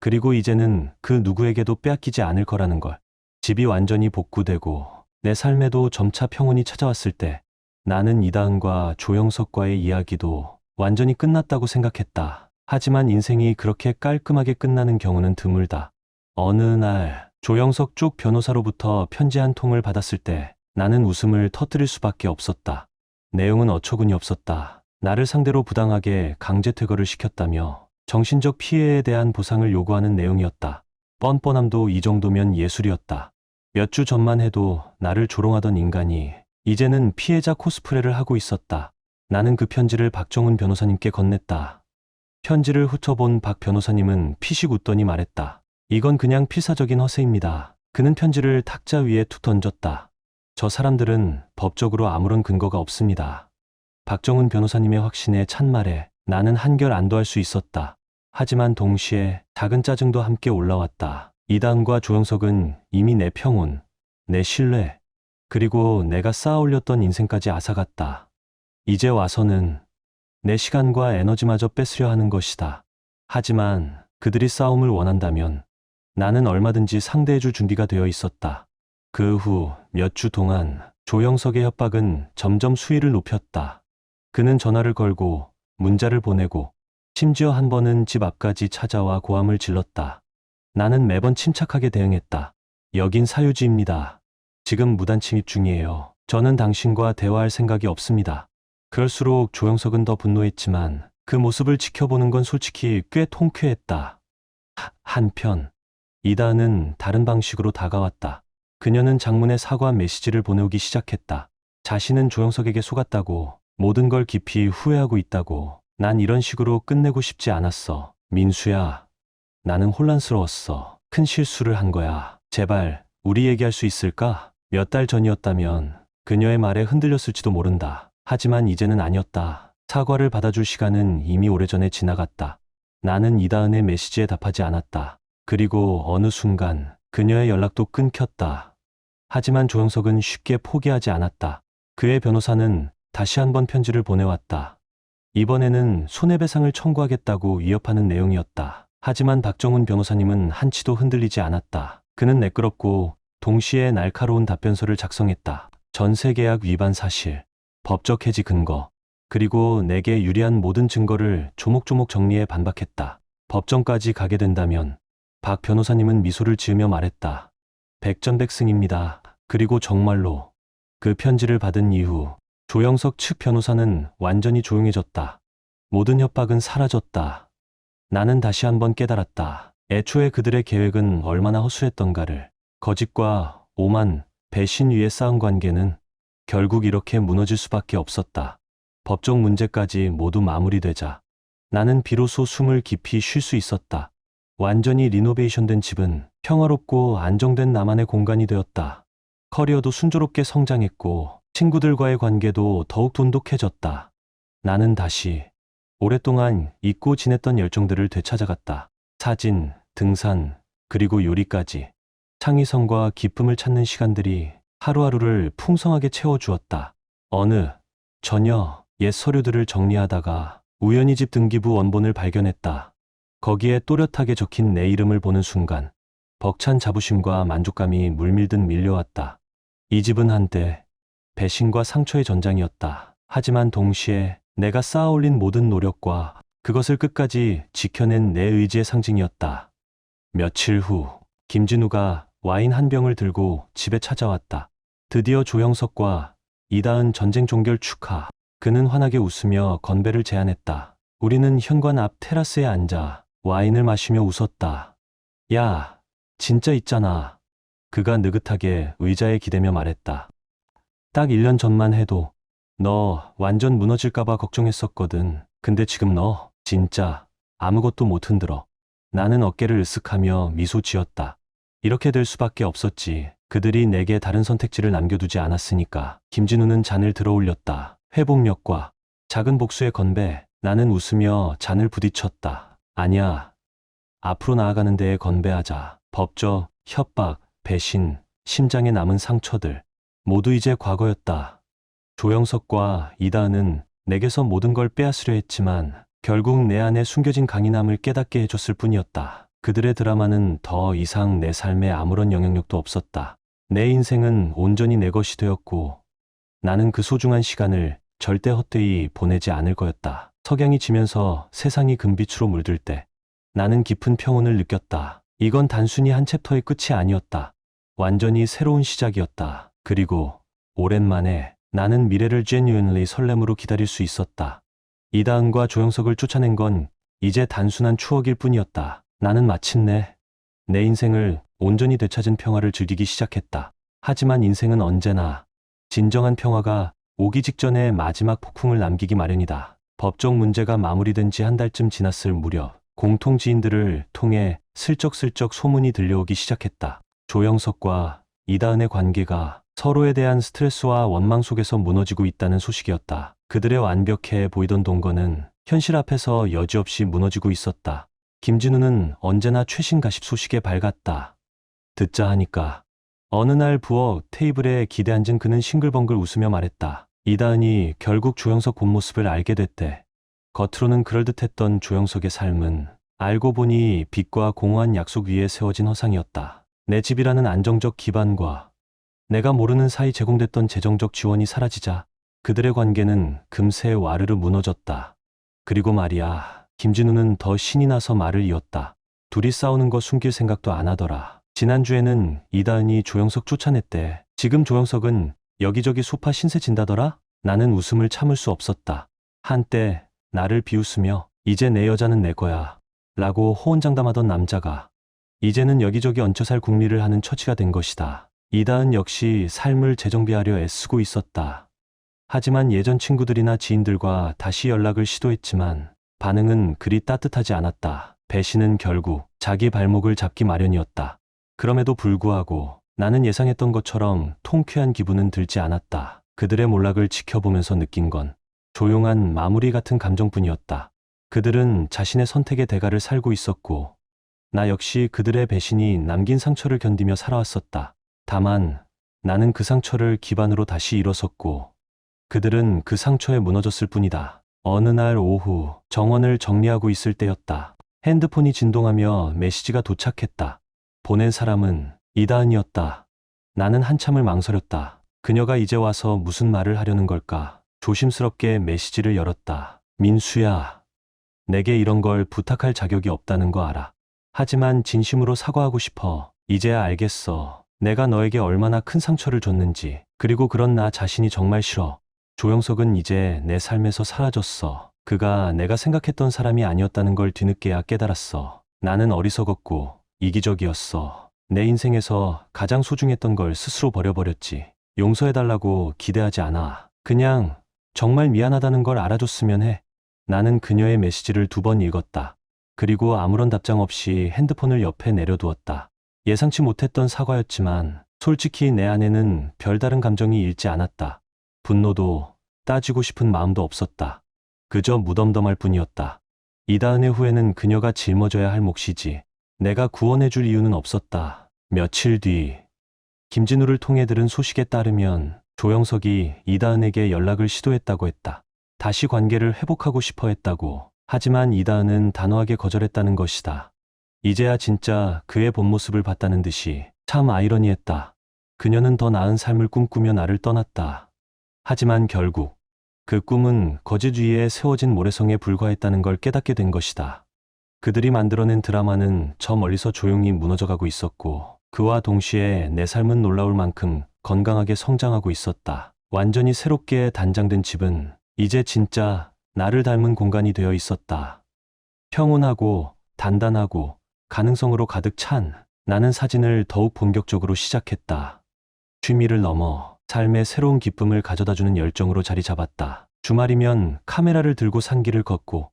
그리고 이제는 그 누구에게도 빼앗기지 않을 거라는 걸. 집이 완전히 복구되고 내 삶에도 점차 평온이 찾아왔을 때 나는 이다은과 조영석과의 이야기도 완전히 끝났다고 생각했다. 하지만 인생이 그렇게 깔끔하게 끝나는 경우는 드물다. 어느 날 조영석 쪽 변호사로부터 편지 한 통을 받았을 때 나는 웃음을 터뜨릴 수밖에 없었다. 내용은 어처구니 없었다. 나를 상대로 부당하게 강제퇴거를 시켰다며 정신적 피해에 대한 보상을 요구하는 내용이었다. 뻔뻔함도 이 정도면 예술이었다. 몇 주 전만 해도 나를 조롱하던 인간이 이제는 피해자 코스프레를 하고 있었다. 나는 그 편지를 박정훈 변호사님께 건넸다. 편지를 훑어본 박 변호사님은 피식 웃더니 말했다. 이건 그냥 필사적인 허세입니다. 그는 편지를 탁자 위에 툭 던졌다. 저 사람들은 법적으로 아무런 근거가 없습니다. 박정훈 변호사님의 확신에 찬 말에 나는 한결 안도할 수 있었다. 하지만 동시에 작은 짜증도 함께 올라왔다. 이다은과 조영석은 이미 내 평온, 내 신뢰, 그리고 내가 쌓아 올렸던 인생까지 앗아갔다. 이제 와서는 내 시간과 에너지마저 뺏으려 하는 것이다. 하지만 그들이 싸움을 원한다면 나는 얼마든지 상대해줄 준비가 되어 있었다. 그 후 몇 주 동안 조영석의 협박은 점점 수위를 높였다. 그는 전화를 걸고 문자를 보내고 심지어 한 번은 집 앞까지 찾아와 고함을 질렀다. 나는 매번 침착하게 대응했다. 여긴 사유지입니다. 지금 무단 침입 중이에요. 저는 당신과 대화할 생각이 없습니다. 그럴수록 조영석은 더 분노했지만 그 모습을 지켜보는 건 솔직히 꽤 통쾌했다. 한편 이다은은 다른 방식으로 다가왔다. 그녀는 장문의 사과 메시지를 보내오기 시작했다. 자신은 조영석에게 속았다고, 모든 걸 깊이 후회하고 있다고. 난 이런 식으로 끝내고 싶지 않았어. 민수야, 나는 혼란스러웠어. 큰 실수를 한 거야. 제발 우리 얘기할 수 있을까? 몇 달 전이었다면 그녀의 말에 흔들렸을지도 모른다. 하지만 이제는 아니었다. 사과를 받아줄 시간은 이미 오래전에 지나갔다. 나는 이다은의 메시지에 답하지 않았다. 그리고 어느 순간 그녀의 연락도 끊겼다. 하지만 조영석은 쉽게 포기하지 않았다. 그의 변호사는 다시 한번 편지를 보내왔다. 이번에는 손해배상을 청구하겠다고 위협하는 내용이었다. 하지만 박정훈 변호사님은 한치도 흔들리지 않았다. 그는 매끄럽고 동시에 날카로운 답변서를 작성했다. 전세계약 위반 사실, 법적 해지 근거, 그리고 내게 유리한 모든 증거를 조목조목 정리해 반박했다. 법정까지 가게 된다면 박 변호사님은 미소를 지으며 말했다. 백전백승입니다. 그리고 정말로 그 편지를 받은 이후 조영석 측 변호사는 완전히 조용해졌다. 모든 협박은 사라졌다. 나는 다시 한번 깨달았다. 애초에 그들의 계획은 얼마나 허술했던가를. 거짓과 오만, 배신 위에 쌓은 관계는 결국 이렇게 무너질 수밖에 없었다. 법적 문제까지 모두 마무리되자 나는 비로소 숨을 깊이 쉴 수 있었다. 완전히 리노베이션된 집은 평화롭고 안정된 나만의 공간이 되었다. 커리어도 순조롭게 성장했고 친구들과의 관계도 더욱 돈독해졌다. 나는 다시 오랫동안 잊고 지냈던 열정들을 되찾아갔다. 사진, 등산, 그리고 요리까지. 창의성과 기쁨을 찾는 시간들이 하루하루를 풍성하게 채워주었다. 어느 저녁 옛 서류들을 정리하다가 우연히 집 등기부 원본을 발견했다. 거기에 또렷하게 적힌 내 이름을 보는 순간 벅찬 자부심과 만족감이 물밀듯 밀려왔다. 이 집은 한때 배신과 상처의 전장이었다. 하지만 동시에 내가 쌓아올린 모든 노력과 그것을 끝까지 지켜낸 내 의지의 상징이었다. 며칠 후 김진우가 와인 한 병을 들고 집에 찾아왔다. 드디어 조영석과 이다은 전쟁 종결 축하. 그는 환하게 웃으며 건배를 제안했다. 우리는 현관 앞 테라스에 앉아 와인을 마시며 웃었다. 야, 진짜 있잖아. 그가 느긋하게 의자에 기대며 말했다. 딱 1년 전만 해도 너 완전 무너질까봐 걱정했었거든. 근데 지금 너 진짜 아무것도 못 흔들어. 나는 어깨를 으쓱하며 미소 지었다. 이렇게 될 수밖에 없었지. 그들이 내게 다른 선택지를 남겨두지 않았으니까. 김진우는 잔을 들어 올렸다. 회복력과 작은 복수의 건배. 나는 웃으며 잔을 부딪혔다. 아니야. 앞으로 나아가는 데에 건배하자. 법적, 협박, 배신, 심장에 남은 상처들. 모두 이제 과거였다. 조영석과 이다은은 내게서 모든 걸 빼앗으려 했지만 결국 내 안에 숨겨진 강인함을 깨닫게 해줬을 뿐이었다. 그들의 드라마는 더 이상 내 삶에 아무런 영향력도 없었다. 내 인생은 온전히 내 것이 되었고 나는 그 소중한 시간을 절대 헛되이 보내지 않을 거였다. 석양이 지면서 세상이 금빛으로 물들 때 나는 깊은 평온을 느꼈다. 이건 단순히 한 챕터의 끝이 아니었다. 완전히 새로운 시작이었다. 그리고 오랜만에 나는 미래를 genuinely 설렘으로 기다릴 수 있었다. 이다은과 조영석을 쫓아낸 건 이제 단순한 추억일 뿐이었다. 나는 마침내 내 인생을 온전히 되찾은 평화를 즐기기 시작했다. 하지만 인생은 언제나 진정한 평화가 오기 직전에 마지막 폭풍을 남기기 마련이다. 법적 문제가 마무리된 지 한 달쯤 지났을 무렵 공통 지인들을 통해 슬쩍슬쩍 소문이 들려오기 시작했다. 조영석과 이다은의 관계가 서로에 대한 스트레스와 원망 속에서 무너지고 있다는 소식이었다. 그들의 완벽해 보이던 동거는 현실 앞에서 여지없이 무너지고 있었다. 김진우는 언제나 최신 가십 소식에 밝았다. 듣자 하니까 어느 날 부엌 테이블에 기대 앉은 그는 싱글벙글 웃으며 말했다. 이다은이 결국 조영석 본 모습을 알게 됐대. 겉으로는 그럴듯했던 조영석의 삶은 알고 보니 빚과 공허한 약속 위에 세워진 허상이었다. 내 집이라는 안정적 기반과 내가 모르는 사이 제공됐던 재정적 지원이 사라지자 그들의 관계는 금세 와르르 무너졌다. 그리고 말이야, 김진우는 더 신이 나서 말을 이었다. 둘이 싸우는 거 숨길 생각도 안 하더라. 지난주에는 이다은이 조영석 쫓아냈대. 지금 조영석은 여기저기 소파 신세 진다더라? 나는 웃음을 참을 수 없었다. 한때 나를 비웃으며 이제 내 여자는 내 거야 라고 호언장담하던 남자가 이제는 여기저기 얹혀 살 궁리를 하는 처지가 된 것이다. 이다은 역시 삶을 재정비하려 애쓰고 있었다. 하지만 예전 친구들이나 지인들과 다시 연락을 시도했지만 반응은 그리 따뜻하지 않았다. 배신은 결국 자기 발목을 잡기 마련이었다. 그럼에도 불구하고 나는 예상했던 것처럼 통쾌한 기분은 들지 않았다. 그들의 몰락을 지켜보면서 느낀 건 조용한 마무리 같은 감정뿐이었다. 그들은 자신의 선택의 대가를 살고 있었고 나 역시 그들의 배신이 남긴 상처를 견디며 살아왔었다. 다만 나는 그 상처를 기반으로 다시 일어섰고 그들은 그 상처에 무너졌을 뿐이다. 어느 날 오후 정원을 정리하고 있을 때였다. 핸드폰이 진동하며 메시지가 도착했다. 보낸 사람은 이다은이었다. 나는 한참을 망설였다. 그녀가 이제 와서 무슨 말을 하려는 걸까? 조심스럽게 메시지를 열었다. 민수야, 내게 이런 걸 부탁할 자격이 없다는 거 알아. 하지만 진심으로 사과하고 싶어. 이제야 알겠어. 내가 너에게 얼마나 큰 상처를 줬는지. 그리고 그런 나 자신이 정말 싫어. 조영석은 이제 내 삶에서 사라졌어. 그가 내가 생각했던 사람이 아니었다는 걸 뒤늦게야 깨달았어. 나는 어리석었고 이기적이었어. 내 인생에서 가장 소중했던 걸 스스로 버려버렸지. 용서해달라고 기대하지 않아. 그냥 정말 미안하다는 걸 알아줬으면 해. 나는 그녀의 메시지를 2번 읽었다. 그리고 아무런 답장 없이 핸드폰을 옆에 내려두었다. 예상치 못했던 사과였지만 솔직히 내 안에는 별다른 감정이 일지 않았다. 분노도 따지고 싶은 마음도 없었다. 그저 무덤덤할 뿐이었다. 이다은의 후회는 그녀가 짊어져야 할 몫이지 내가 구원해줄 이유는 없었다. 며칠 뒤 김진우를 통해 들은 소식에 따르면 조영석이 이다은에게 연락을 시도했다고 했다. 다시 관계를 회복하고 싶어 했다고. 하지만 이다은은 단호하게 거절했다는 것이다. 이제야 진짜 그의 본 모습을 봤다는 듯이. 참 아이러니했다. 그녀는 더 나은 삶을 꿈꾸며 나를 떠났다. 하지만 결국 그 꿈은 거짓 위에 세워진 모래성에 불과했다는 걸 깨닫게 된 것이다. 그들이 만들어낸 드라마는 저 멀리서 조용히 무너져가고 있었고 그와 동시에 내 삶은 놀라울 만큼 건강하게 성장하고 있었다. 완전히 새롭게 단장된 집은 이제 진짜 나를 닮은 공간이 되어 있었다. 평온하고 단단하고 가능성으로 가득 찬. 나는 사진을 더욱 본격적으로 시작했다. 취미를 넘어 삶의 새로운 기쁨을 가져다주는 열정으로 자리 잡았다. 주말이면 카메라를 들고 산길을 걷고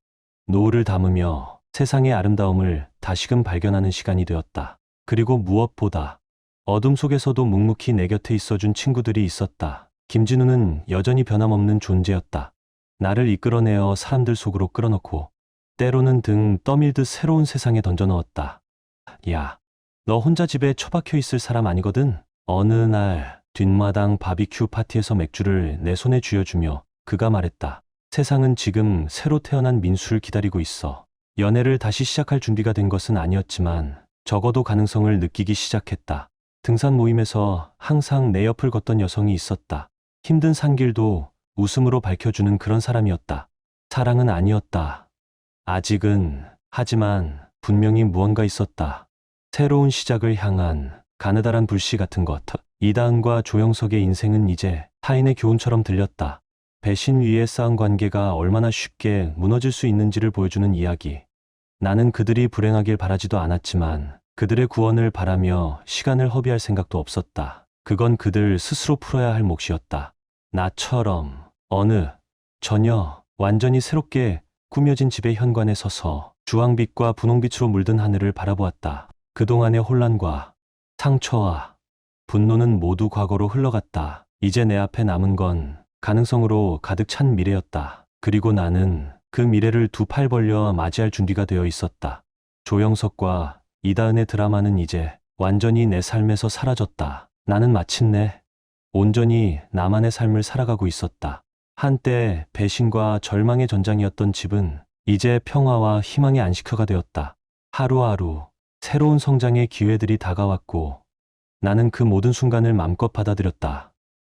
노을을 담으며 세상의 아름다움을 다시금 발견하는 시간이 되었다. 그리고 무엇보다 어둠 속에서도 묵묵히 내 곁에 있어준 친구들이 있었다. 김진우는 여전히 변함없는 존재였다. 나를 이끌어내어 사람들 속으로 끌어넣고 때로는 등 떠밀듯 새로운 세상에 던져넣었다. 야, 너 혼자 집에 처박혀 있을 사람 아니거든? 어느 날 뒷마당 바비큐 파티에서 맥주를 내 손에 쥐어주며 그가 말했다. 세상은 지금 새로 태어난 민수를 기다리고 있어. 연애를 다시 시작할 준비가 된 것은 아니었지만 적어도 가능성을 느끼기 시작했다. 등산 모임에서 항상 내 옆을 걷던 여성이 있었다. 힘든 산길도 웃음으로 밝혀주는 그런 사람이었다. 사랑은 아니었다. 아직은. 하지만 분명히 무언가 있었다. 새로운 시작을 향한 가느다란 불씨 같은 것. 이다은과 조영석의 인생은 이제 타인의 교훈처럼 들렸다. 배신 위에 쌓은 관계가 얼마나 쉽게 무너질 수 있는지를 보여주는 이야기. 나는 그들이 불행하길 바라지도 않았지만 그들의 구원을 바라며 시간을 허비할 생각도 없었다. 그건 그들 스스로 풀어야 할 몫이었다. 나처럼 어느 저녁 완전히 새롭게 꾸며진 집의 현관에 서서 주황빛과 분홍빛으로 물든 하늘을 바라보았다. 그동안의 혼란과 상처와 분노는 모두 과거로 흘러갔다. 이제 내 앞에 남은 건 가능성으로 가득 찬 미래였다. 그리고 나는 그 미래를 두 팔 벌려 맞이할 준비가 되어 있었다. 조영석과 이다은의 드라마는 이제 완전히 내 삶에서 사라졌다. 나는 마침내 온전히 나만의 삶을 살아가고 있었다. 한때 배신과 절망의 전장이었던 집은 이제 평화와 희망의 안식처가 되었다. 하루하루 새로운 성장의 기회들이 다가왔고 나는 그 모든 순간을 맘껏 받아들였다.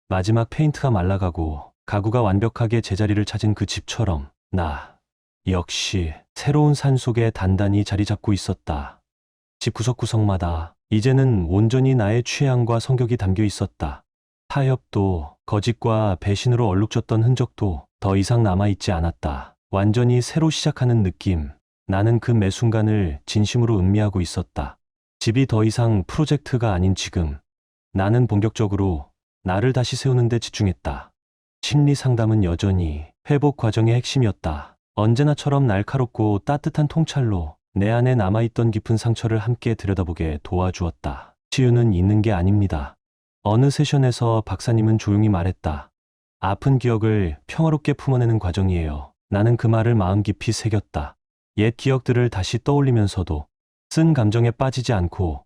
마지막 페인트가 말라가고 가구가 완벽하게 제자리를 찾은 그 집처럼 나 역시 새로운 산 속에 단단히 자리 잡고 있었다. 집 구석구석마다 이제는 온전히 나의 취향과 성격이 담겨 있었다. 타협도 거짓과 배신으로 얼룩졌던 흔적도 더 이상 남아있지 않았다. 완전히 새로 시작하는 느낌. 나는 그 매 순간을 진심으로 음미하고 있었다. 집이 더 이상 프로젝트가 아닌 지금 나는 본격적으로 나를 다시 세우는 데 집중했다. 심리 상담은 여전히 회복 과정의 핵심이었다. 언제나처럼 날카롭고 따뜻한 통찰로 내 안에 남아있던 깊은 상처를 함께 들여다보게 도와주었다. 치유는 있는 게 아닙니다. 어느 세션에서 박사님은 조용히 말했다. 아픈 기억을 평화롭게 품어내는 과정이에요. 나는 그 말을 마음 깊이 새겼다. 옛 기억들을 다시 떠올리면서도 쓴 감정에 빠지지 않고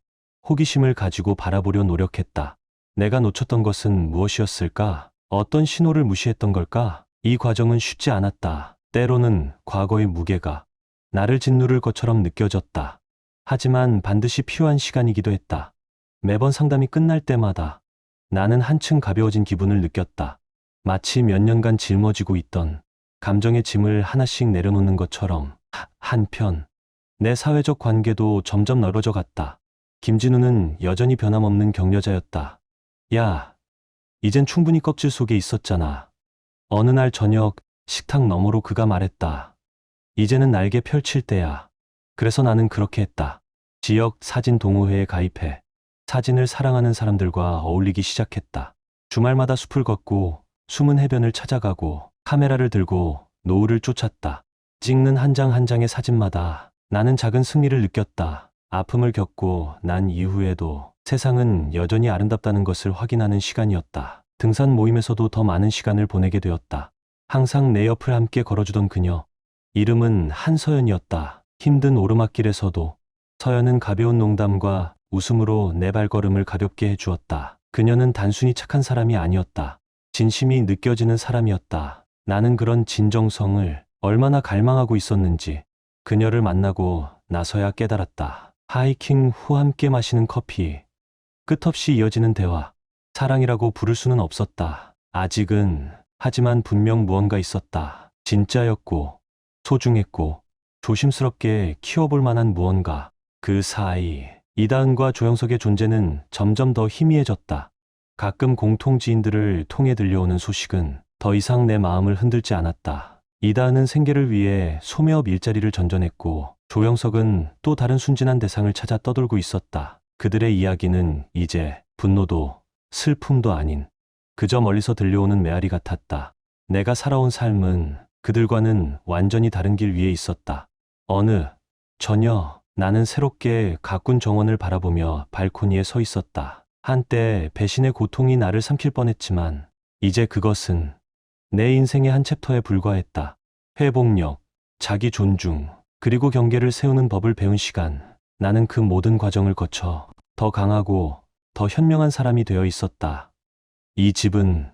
호기심을 가지고 바라보려 노력했다. 내가 놓쳤던 것은 무엇이었을까? 어떤 신호를 무시했던 걸까? 이 과정은 쉽지 않았다. 때로는 과거의 무게가 나를 짓누를 것처럼 느껴졌다. 하지만 반드시 필요한 시간이기도 했다. 매번 상담이 끝날 때마다 나는 한층 가벼워진 기분을 느꼈다. 마치 몇 년간 짊어지고 있던 감정의 짐을 하나씩 내려놓는 것처럼. 한편 내 사회적 관계도 점점 넓어져 갔다. 김진우는 여전히 변함없는 격려자였다. 야, 이젠 충분히 껍질 속에 있었잖아. 어느 날 저녁 식탁 너머로 그가 말했다. 이제는 날개 펼칠 때야. 그래서 나는 그렇게 했다. 지역 사진 동호회에 가입해 사진을 사랑하는 사람들과 어울리기 시작했다. 주말마다 숲을 걷고 숨은 해변을 찾아가고 카메라를 들고 노을을 쫓았다. 찍는 한 장 한 장의 사진마다 나는 작은 승리를 느꼈다. 아픔을 겪고 난 이후에도 세상은 여전히 아름답다는 것을 확인하는 시간이었다. 등산 모임에서도 더 많은 시간을 보내게 되었다. 항상 내 옆을 함께 걸어주던 그녀. 이름은 한서연이었다. 힘든 오르막길에서도 서연은 가벼운 농담과 웃음으로 내 발걸음을 가볍게 해주었다. 그녀는 단순히 착한 사람이 아니었다. 진심이 느껴지는 사람이었다. 나는 그런 진정성을 얼마나 갈망하고 있었는지 그녀를 만나고 나서야 깨달았다. 하이킹 후 함께 마시는 커피, 끝없이 이어지는 대화. 사랑이라고 부를 수는 없었다. 아직은. 하지만 분명 무언가 있었다. 진짜였고, 소중했고, 조심스럽게 키워볼 만한 무언가. 그 사이, 이다은과 조영석의 존재는 점점 더 희미해졌다. 가끔 공통 지인들을 통해 들려오는 소식은 더 이상 내 마음을 흔들지 않았다. 이다은은 생계를 위해 소매업 일자리를 전전했고, 조영석은 또 다른 순진한 대상을 찾아 떠돌고 있었다. 그들의 이야기는 이제 분노도 슬픔도 아닌 그저 멀리서 들려오는 메아리 같았다. 내가 살아온 삶은 그들과는 완전히 다른 길 위에 있었다. 어느 저녁 나는 새롭게 가꾼 정원을 바라보며 발코니에 서 있었다. 한때 배신의 고통이 나를 삼킬 뻔했지만 이제 그것은 내 인생의 한 챕터에 불과했다. 회복력, 자기 존중, 그리고 경계를 세우는 법을 배운 시간. 나는 그 모든 과정을 거쳐 더 강하고 더 현명한 사람이 되어 있었다. 이 집은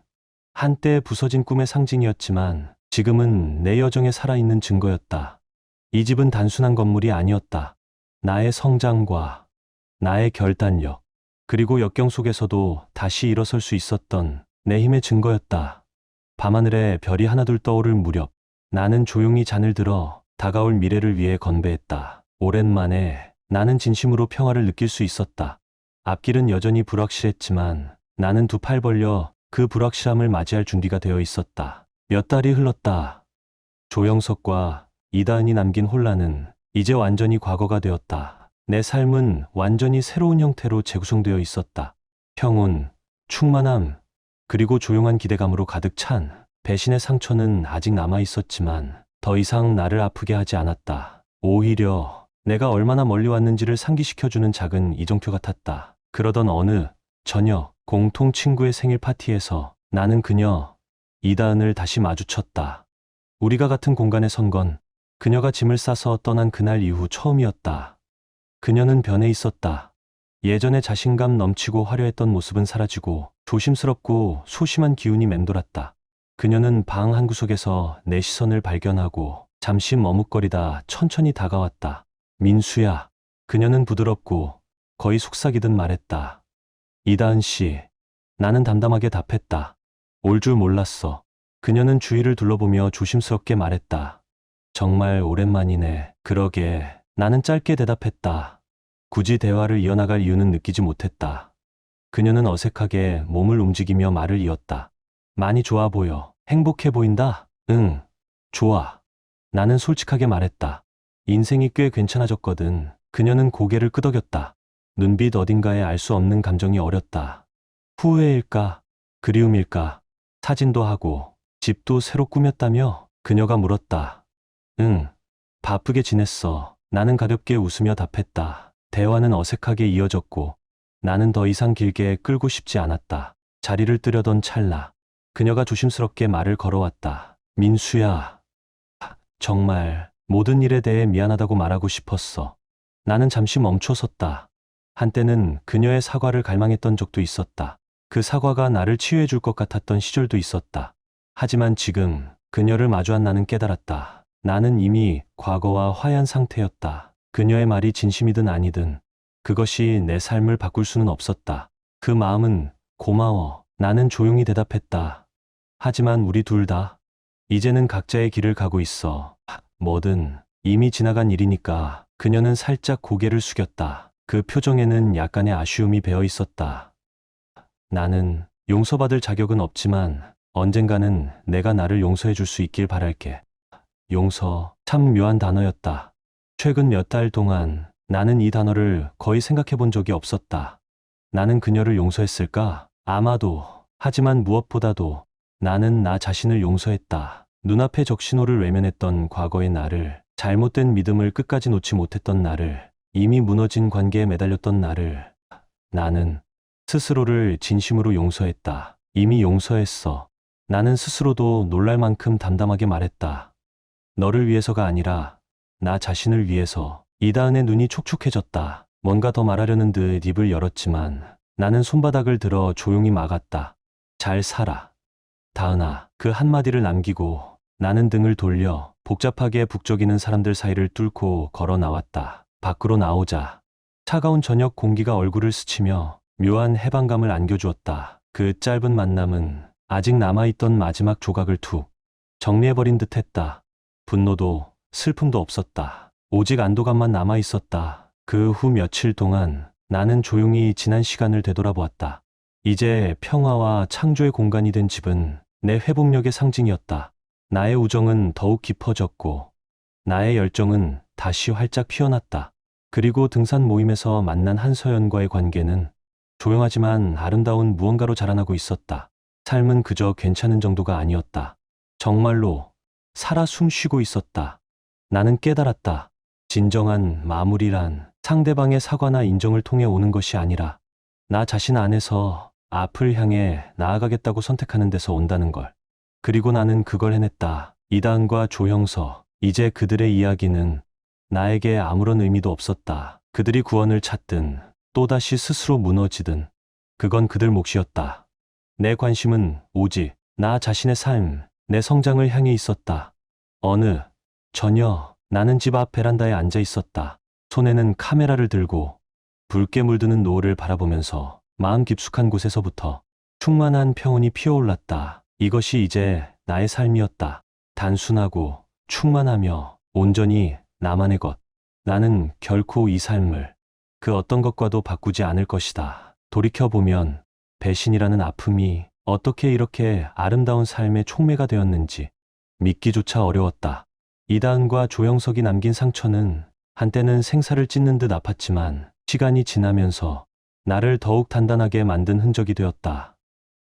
한때 부서진 꿈의 상징이었지만 지금은 내 여정에 살아있는 증거였다. 이 집은 단순한 건물이 아니었다. 나의 성장과 나의 결단력, 그리고 역경 속에서도 다시 일어설 수 있었던 내 힘의 증거였다. 밤하늘에 별이 하나둘 떠오를 무렵 나는 조용히 잔을 들어 다가올 미래를 위해 건배했다. 오랜만에 나는 진심으로 평화를 느낄 수 있었다. 앞길은 여전히 불확실했지만 나는 두 팔 벌려 그 불확실함을 맞이할 준비가 되어 있었다. 몇 달이 흘렀다. 조영석과 이다은이 남긴 혼란은 이제 완전히 과거가 되었다. 내 삶은 완전히 새로운 형태로 재구성되어 있었다. 평온, 충만함, 그리고 조용한 기대감으로 가득 찬 배신의 상처는 아직 남아 있었지만 더 이상 나를 아프게 하지 않았다. 오히려 내가 얼마나 멀리 왔는지를 상기시켜주는 작은 이정표 같았다. 그러던 어느 저녁 공통 친구의 생일 파티에서 나는 그녀 이다은을 다시 마주쳤다. 우리가 같은 공간에 선 건 그녀가 짐을 싸서 떠난 그날 이후 처음이었다. 그녀는 변해 있었다. 예전에 자신감 넘치고 화려했던 모습은 사라지고 조심스럽고 소심한 기운이 맴돌았다. 그녀는 방 한 구석에서 내 시선을 발견하고 잠시 머뭇거리다 천천히 다가왔다. 민수야. 그녀는 부드럽고 거의 속삭이듯 말했다. 이다은 씨. 나는 담담하게 답했다. 올 줄 몰랐어. 그녀는 주위를 둘러보며 조심스럽게 말했다. 정말 오랜만이네. 그러게. 나는 짧게 대답했다. 굳이 대화를 이어나갈 이유는 느끼지 못했다. 그녀는 어색하게 몸을 움직이며 말을 이었다. 많이 좋아 보여. 행복해 보인다. 응, 좋아. 나는 솔직하게 말했다. 인생이 꽤 괜찮아졌거든. 그녀는 고개를 끄덕였다. 눈빛 어딘가에 알 수 없는 감정이 어렸다. 후회일까? 그리움일까? 사진도 하고 집도 새로 꾸몄다며? 그녀가 물었다. 응, 바쁘게 지냈어. 나는 가볍게 웃으며 답했다. 대화는 어색하게 이어졌고 나는 더 이상 길게 끌고 싶지 않았다. 자리를 뜨려던 찰나 그녀가 조심스럽게 말을 걸어왔다. 민수야. 정말 모든 일에 대해 미안하다고 말하고 싶었어. 나는 잠시 멈춰섰다. 한때는 그녀의 사과를 갈망했던 적도 있었다. 그 사과가 나를 치유해 줄 것 같았던 시절도 있었다. 하지만 지금 그녀를 마주한 나는 깨달았다. 나는 이미 과거와 화해한 상태였다. 그녀의 말이 진심이든 아니든 그것이 내 삶을 바꿀 수는 없었다. 그 마음은 고마워. 나는 조용히 대답했다. 하지만 우리 둘 다 이제는 각자의 길을 가고 있어. 뭐든 이미 지나간 일이니까. 그녀는 살짝 고개를 숙였다. 그 표정에는 약간의 아쉬움이 배어 있었다. 나는 용서받을 자격은 없지만 언젠가는 내가 나를 용서해 줄 수 있길 바랄게. 용서, 참 묘한 단어였다. 최근 몇 달 동안 나는 이 단어를 거의 생각해 본 적이 없었다. 나는 그녀를 용서했을까? 아마도. 하지만 무엇보다도 나는 나 자신을 용서했다. 눈앞에 적신호를 외면했던 과거의 나를, 잘못된 믿음을 끝까지 놓지 못했던 나를, 이미 무너진 관계에 매달렸던 나를. 나는 스스로를 진심으로 용서했다. 이미 용서했어. 나는 스스로도 놀랄 만큼 담담하게 말했다. 너를 위해서가 아니라 나 자신을 위해서. 이다은의 눈이 촉촉해졌다. 뭔가 더 말하려는 듯 입을 열었지만 나는 손바닥을 들어 조용히 막았다. 잘 살아. 다은아. 그 한마디를 남기고 나는 등을 돌려 복잡하게 북적이는 사람들 사이를 뚫고 걸어 나왔다. 밖으로 나오자 차가운 저녁 공기가 얼굴을 스치며 묘한 해방감을 안겨주었다. 그 짧은 만남은 아직 남아있던 마지막 조각을 툭 정리해버린 듯 했다. 분노도 슬픔도 없었다. 오직 안도감만 남아있었다. 그 후 며칠 동안 나는 조용히 지난 시간을 되돌아보았다. 이제 평화와 창조의 공간이 된 집은 내 회복력의 상징이었다. 나의 우정은 더욱 깊어졌고 나의 열정은 다시 활짝 피어났다. 그리고 등산 모임에서 만난 한서연과의 관계는 조용하지만 아름다운 무언가로 자라나고 있었다. 삶은 그저 괜찮은 정도가 아니었다. 정말로 살아 숨쉬고 있었다. 나는 깨달았다. 진정한 마무리란 상대방의 사과나 인정을 통해 오는 것이 아니라 나 자신 안에서 앞을 향해 나아가겠다고 선택하는 데서 온다는 걸. 그리고 나는 그걸 해냈다. 이다은과 조형서, 이제 그들의 이야기는 나에게 아무런 의미도 없었다. 그들이 구원을 찾든 또다시 스스로 무너지든 그건 그들 몫이었다. 내 관심은 오직 나 자신의 삶, 내 성장을 향해 있었다. 어느 저녁 나는 집 앞 베란다에 앉아 있었다. 손에는 카메라를 들고 붉게 물드는 노을을 바라보면서 마음 깊숙한 곳에서부터 충만한 평온이 피어올랐다. 이것이 이제 나의 삶이었다. 단순하고 충만하며 온전히 나만의 것. 나는 결코 이 삶을 그 어떤 것과도 바꾸지 않을 것이다. 돌이켜보면 배신이라는 아픔이 어떻게 이렇게 아름다운 삶의 촉매가 되었는지 믿기조차 어려웠다. 이다은과 조영석이 남긴 상처는 한때는 생사를 찢는 듯 아팠지만 시간이 지나면서 나를 더욱 단단하게 만든 흔적이 되었다.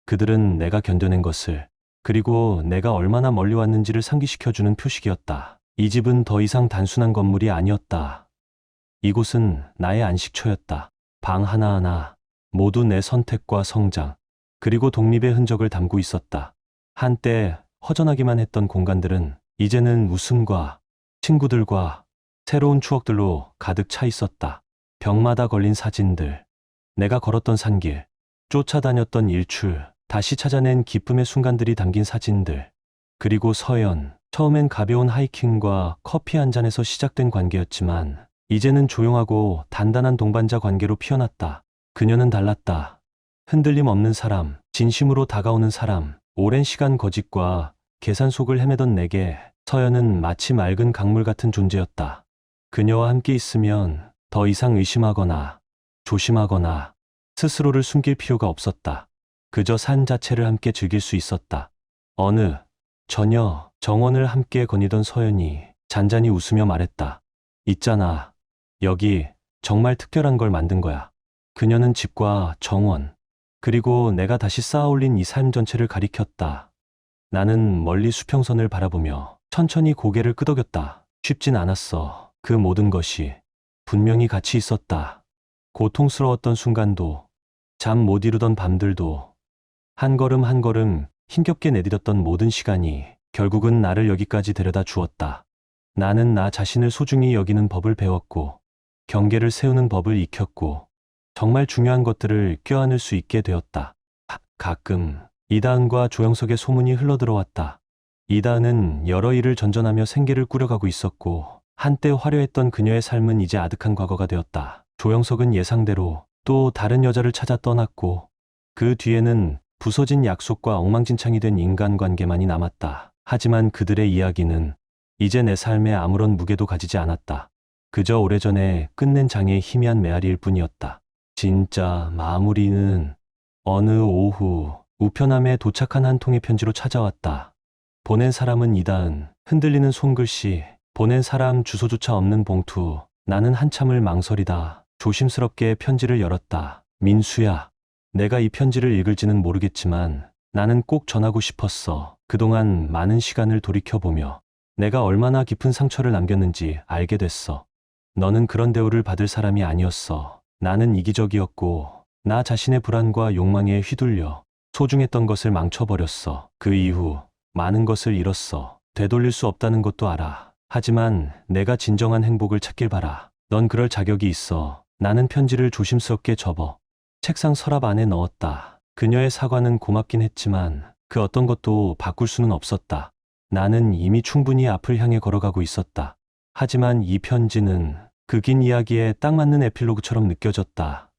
그들은 내가 견뎌낸 것을, 그리고 내가 얼마나 멀리 왔는지를 상기시켜주는 표식이었다. 이 집은 더 이상 단순한 건물이 아니었다. 이곳은 나의 안식처였다. 방 하나하나 모두 내 선택과 성장, 그리고 독립의 흔적을 담고 있었다. 한때 허전하기만 했던 공간들은 이제는 웃음과 친구들과 새로운 추억들로 가득 차 있었다. 벽마다 걸린 사진들, 내가 걸었던 산길, 쫓아다녔던 일출, 다시 찾아낸 기쁨의 순간들이 담긴 사진들, 그리고 서연, 처음엔 가벼운 하이킹과 커피 한 잔에서 시작된 관계였지만 이제는 조용하고 단단한 동반자 관계로 피어났다. 그녀는 달랐다. 흔들림 없는 사람, 진심으로 다가오는 사람, 오랜 시간 거짓과 계산 속을 헤매던 내게 서연은 마치 맑은 강물 같은 존재였다. 그녀와 함께 있으면 더 이상 의심하거나 조심하거나 스스로를 숨길 필요가 없었다. 그저 삶 자체를 함께 즐길 수 있었다. 어느 저녁 정원을 함께 거니던 서연이 잔잔히 웃으며 말했다. 있잖아. 여기 정말 특별한 걸 만든 거야. 그녀는 집과 정원, 그리고 내가 다시 쌓아올린 이 삶 전체를 가리켰다. 나는 멀리 수평선을 바라보며 천천히 고개를 끄덕였다. 쉽진 않았어. 그 모든 것이 분명히 가치 있었다. 고통스러웠던 순간도, 잠 못 이루던 밤들도, 한 걸음 한 걸음 힘겹게 내디뎠던 모든 시간이 결국은 나를 여기까지 데려다 주었다. 나는 나 자신을 소중히 여기는 법을 배웠고, 경계를 세우는 법을 익혔고, 정말 중요한 것들을 껴안을 수 있게 되었다. 가끔 이다은과 조영석의 소문이 흘러들어왔다. 이다은은 여러 일을 전전하며 생계를 꾸려가고 있었고, 한때 화려했던 그녀의 삶은 이제 아득한 과거가 되었다. 조영석은 예상대로 또 다른 여자를 찾아 떠났고, 그 뒤에는 부서진 약속과 엉망진창이 된 인간관계만이 남았다. 하지만 그들의 이야기는 이제 내 삶에 아무런 무게도 가지지 않았다. 그저 오래전에 끝낸 장의 희미한 메아리일 뿐이었다. 진짜 마무리는 어느 오후 우편함에 도착한 한 통의 편지로 찾아왔다. 보낸 사람은 이다은, 흔들리는 손글씨, 보낸 사람 주소조차 없는 봉투. 나는 한참을 망설이다 조심스럽게 편지를 열었다. 민수야, 내가 이 편지를 읽을지는 모르겠지만 나는 꼭 전하고 싶었어. 그동안 많은 시간을 돌이켜보며 내가 얼마나 깊은 상처를 남겼는지 알게 됐어. 너는 그런 대우를 받을 사람이 아니었어. 나는 이기적이었고 나 자신의 불안과 욕망에 휘둘려 소중했던 것을 망쳐버렸어. 그 이후 많은 것을 잃었어. 되돌릴 수 없다는 것도 알아. 하지만 내가 진정한 행복을 찾길 바라. 넌 그럴 자격이 있어. 나는 편지를 조심스럽게 접어 책상 서랍 안에 넣었다. 그녀의 사과는 고맙긴 했지만 그 어떤 것도 바꿀 수는 없었다. 나는 이미 충분히 앞을 향해 걸어가고 있었다. 하지만 이 편지는 그 긴 이야기에 딱 맞는 에필로그처럼 느껴졌다.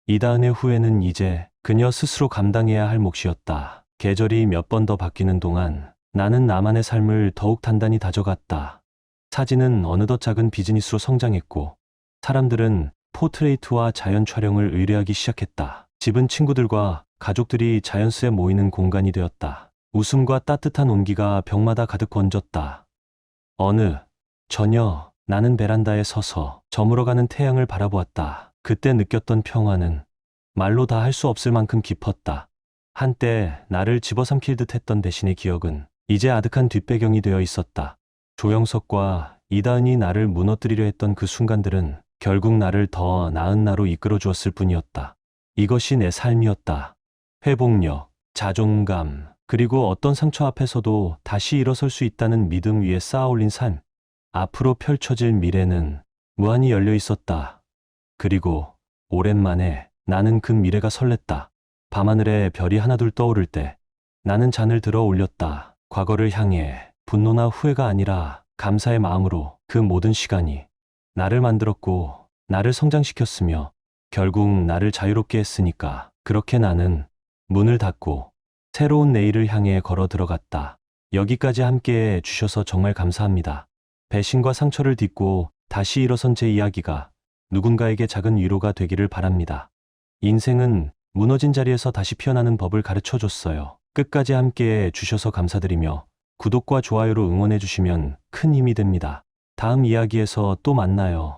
이다은의 후회는 이제 그녀 스스로 감당해야 할 몫이었다. 계절이 몇 번 더 바뀌는 동안 나는 나만의 삶을 더욱 단단히 다져갔다. 사진은 어느덧 작은 비즈니스로 성장했고 사람들은 포트레이트와 자연 촬영을 의뢰하기 시작했다. 집은 친구들과 가족들이 자연스레 모이는 공간이 되었다. 웃음과 따뜻한 온기가 벽마다 가득 번졌다. 어느 저녁 나는 베란다에 서서 저물어가는 태양을 바라보았다. 그때 느꼈던 평화는 말로 다 할 수 없을 만큼 깊었다. 한때 나를 집어삼킬 듯 했던 대신의 기억은 이제 아득한 뒷배경이 되어 있었다. 조영석과 이다은이 나를 무너뜨리려 했던 그 순간들은 결국 나를 더 나은 나로 이끌어 주었을 뿐이었다. 이것이 내 삶이었다. 회복력, 자존감, 그리고 어떤 상처 앞에서도 다시 일어설 수 있다는 믿음 위에 쌓아 올린 삶. 앞으로 펼쳐질 미래는 무한히 열려 있었다. 그리고 오랜만에 나는 그 미래가 설렜다. 밤하늘에 별이 하나둘 떠오를 때 나는 잔을 들어 올렸다. 과거를 향해 분노나 후회가 아니라 감사의 마음으로. 그 모든 시간이 나를 만들었고 나를 성장시켰으며 결국 나를 자유롭게 했으니까. 그렇게 나는 문을 닫고 새로운 내일을 향해 걸어 들어갔다. 여기까지 함께해 주셔서 정말 감사합니다. 배신과 상처를 딛고 다시 일어선 제 이야기가 누군가에게 작은 위로가 되기를 바랍니다. 인생은 무너진 자리에서 다시 피어나는 법을 가르쳐 줬어요. 끝까지 함께해 주셔서 감사드리며 구독과 좋아요로 응원해 주시면 큰 힘이 됩니다. 다음 이야기에서 또 만나요.